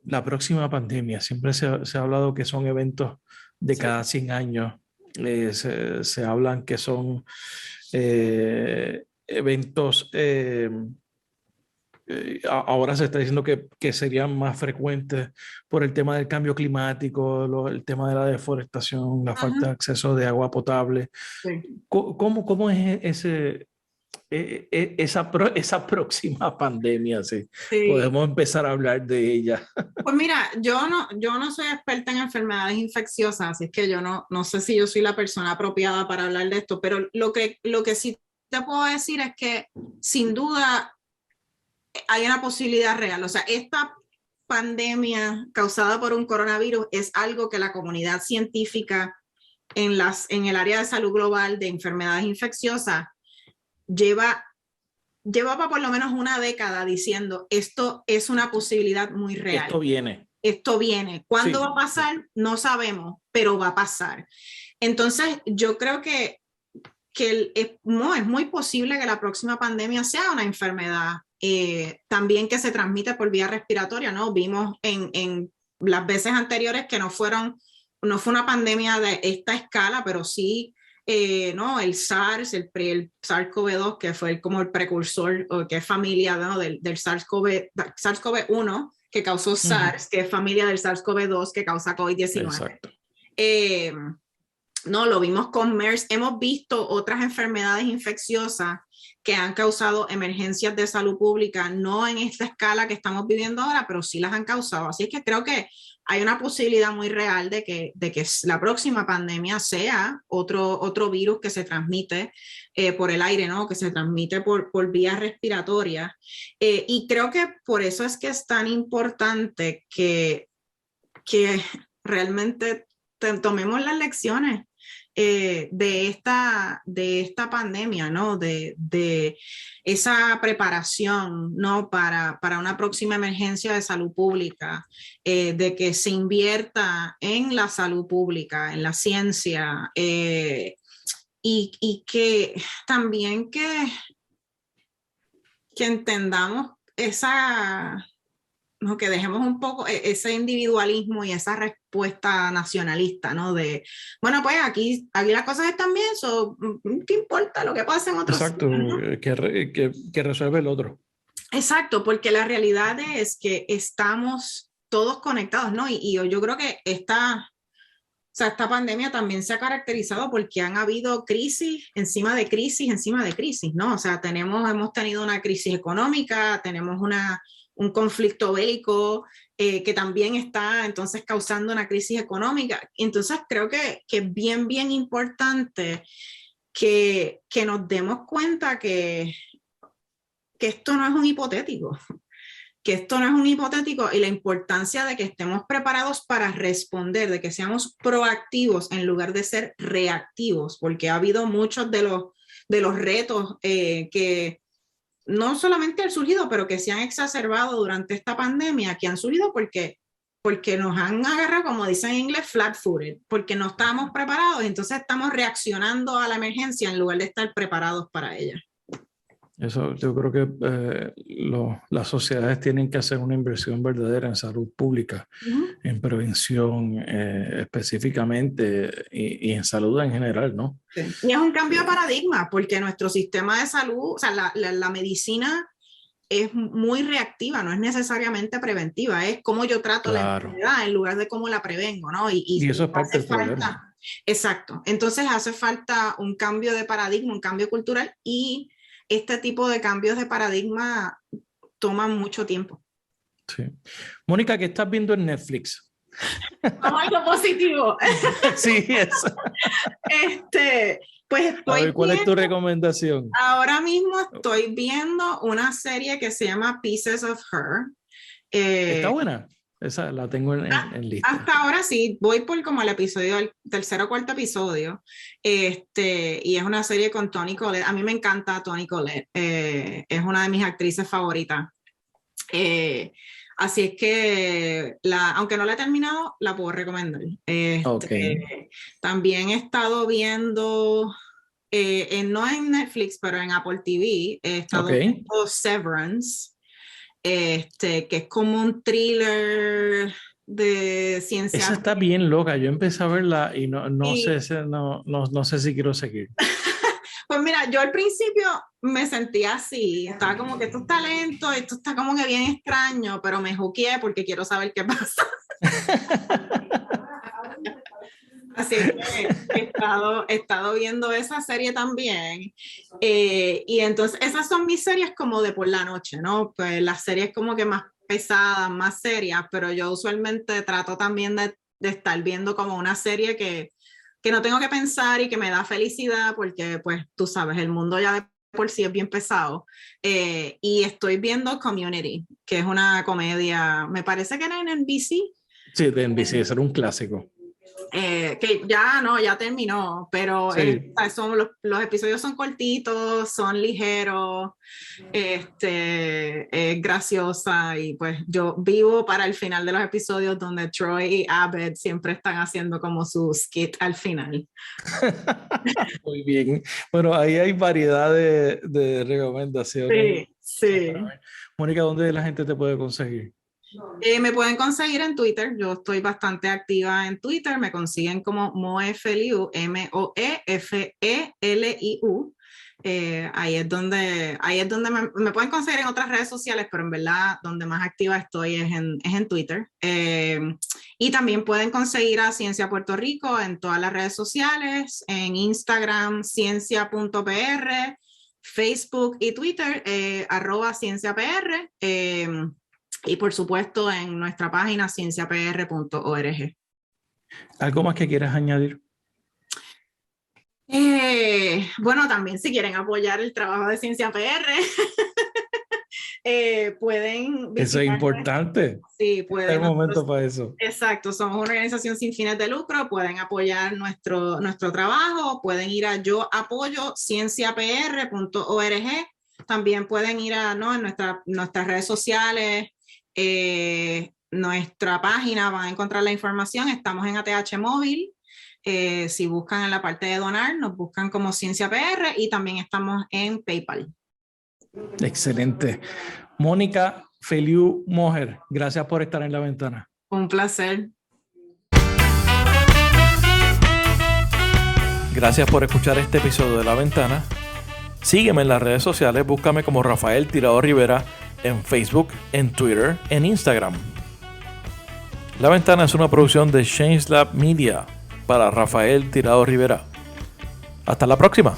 la próxima pandemia? Siempre se ha hablado que son eventos de cada 100 años. Se hablan que son eventos, ahora se está diciendo que serían más frecuentes por el tema del cambio climático, el tema de la deforestación, la falta de acceso de agua potable. Sí. ¿Cómo es esa próxima pandemia? ¿Sí? Sí. Podemos empezar a hablar de ella. Pues mira, yo no soy experta en enfermedades infecciosas, así que yo no sé si yo soy la persona apropiada para hablar de esto, pero lo que sí te puedo decir es que sin duda hay una posibilidad real. O sea, esta pandemia causada por un coronavirus es algo que la comunidad científica en el área de salud global de enfermedades infecciosas llevaba por lo menos una década diciendo esto es una posibilidad muy real. Esto viene. ¿Cuándo va a pasar? No sabemos, pero va a pasar. Entonces, yo creo que es muy posible que la próxima pandemia sea una enfermedad también que se transmite por vía respiratoria, ¿no? Vimos en las veces anteriores que no fue una pandemia de esta escala, pero sí ¿no? El SARS, el SARS-CoV-2, que fue como el precursor, o que es familia, ¿no? del SARS-CoV-1, que causó SARS, que es familia del SARS-CoV-2, que causa COVID-19. Exacto. No, lo vimos con MERS. Hemos visto otras enfermedades infecciosas que han causado emergencias de salud pública, no en esta escala que estamos viviendo ahora, pero sí las han causado. Así es que creo que hay una posibilidad muy real de que la próxima pandemia sea otro virus que se transmite por el aire, ¿no? Que se transmite por vías respiratorias. Y creo que por eso es que es tan importante que realmente tomemos las lecciones de esta pandemia, ¿no? De esa preparación, ¿no? Para una próxima emergencia de salud pública, de que se invierta en la salud pública, en la ciencia, y que también que entendamos ¿no? Que dejemos un poco ese individualismo y esa respuesta nacionalista, ¿no? De, bueno, pues aquí las cosas están bien, ¿qué importa lo que pase en otros sitios? Exacto, ¿no? que resuelve el otro. Exacto, porque la realidad es que estamos todos conectados, ¿no? Y yo creo que esta pandemia también se ha caracterizado porque han habido crisis encima de crisis, ¿no? O sea, hemos tenido una crisis económica, tenemos un conflicto bélico que también está entonces causando una crisis económica. Entonces creo que es bien, bien importante que nos demos cuenta que esto no es un hipotético, y la importancia de que estemos preparados para responder, de que seamos proactivos en lugar de ser reactivos, porque ha habido muchos de los retos que no solamente han surgido, pero que se han exacerbado durante esta pandemia, que han surgido porque nos han agarrado, como dicen en inglés, flat-footed, porque no estábamos preparados, entonces estamos reaccionando a la emergencia en lugar de estar preparados para ella. Eso yo creo que las sociedades tienen que hacer una inversión verdadera en salud pública, en prevención específicamente y en salud en general, ¿no? Sí. Y es un cambio de paradigma porque nuestro sistema de salud, o sea, la medicina es muy reactiva, no es necesariamente preventiva, es cómo yo trato la enfermedad en lugar de cómo la prevengo, ¿no? Y eso es parte del problema. Exacto. Entonces hace falta un cambio de paradigma, un cambio cultural, y este tipo de cambios de paradigma toman mucho tiempo. Sí. Mónica, ¿qué estás viendo en Netflix? Vamos a lo positivo. Sí, eso. Pues a ver, ¿cuál es tu recomendación? Ahora mismo estoy viendo una serie que se llama Pieces of Her. ¿Está buena? Esa la tengo en lista. Hasta ahora sí, voy por como el episodio, el tercer o cuarto episodio. Y es una serie con Toni Collette. A mí me encanta Toni Collette. Es una de mis actrices favoritas. Así es que, aunque no la he terminado, la puedo recomendar. Okay. También he estado viendo, no en Netflix, pero en Apple TV, he estado viendo Severance. Que es como un thriller de ciencia. Esa está bien loca. Yo empecé a verla y no sé si quiero seguir. Pues mira, yo al principio me sentía así, estaba como que esto está lento, esto está como que bien extraño, pero me juqueé porque quiero saber qué pasa. Así que he estado viendo esa serie también. Y entonces esas son mis series como de por la noche, ¿no? Pues las series como que más pesadas, más serias, pero yo usualmente trato también de estar viendo como una serie que no tengo que pensar y que me da felicidad porque pues tú sabes, el mundo ya de por sí es bien pesado. Y estoy viendo Community, que es una comedia, me parece que era en NBC. Sí, de NBC, ese era un clásico. Que ya terminó, pero sí. Los episodios son cortitos, son ligeros, es graciosa, y pues yo vivo para el final de los episodios donde Troy y Abed siempre están haciendo como su skit al final. Muy bien. Bueno, ahí hay variedad de recomendaciones. Sí. Mónica, ¿dónde la gente te puede conseguir? Me pueden conseguir en Twitter, yo estoy bastante activa en Twitter, me consiguen como Moefeliu, Moefeliu. Ahí es donde me pueden conseguir en otras redes sociales, pero en verdad donde más activa estoy es en Twitter. Y también pueden conseguir a Ciencia Puerto Rico en todas las redes sociales, en Instagram, ciencia.pr, Facebook y Twitter, @cienciapr. Y por supuesto en nuestra página cienciapr.org. ¿Algo más que quieras añadir? Bueno, también si quieren apoyar el trabajo de Ciencia PR, pueden visitar. Eso es importante. Sí, pueden. Es el momento para eso. Exacto, somos una organización sin fines de lucro, pueden apoyar nuestro trabajo, pueden ir a yoapoyocienciapr.org, también pueden ir a en nuestras redes sociales, nuestra página, van a encontrar la información, estamos en ATH Móvil, si buscan en la parte de donar, nos buscan como Ciencia PR, y también estamos en PayPal. Excelente. Mónica Feliu Moher, gracias por estar en La Ventana. Un placer. Gracias por escuchar este episodio de La Ventana. Sígueme en las redes sociales, búscame como Rafael Tirado Rivera en Facebook, en Twitter, en Instagram. La Ventana es una producción de Change Lab Media para Rafael Tirado Rivera. Hasta la próxima.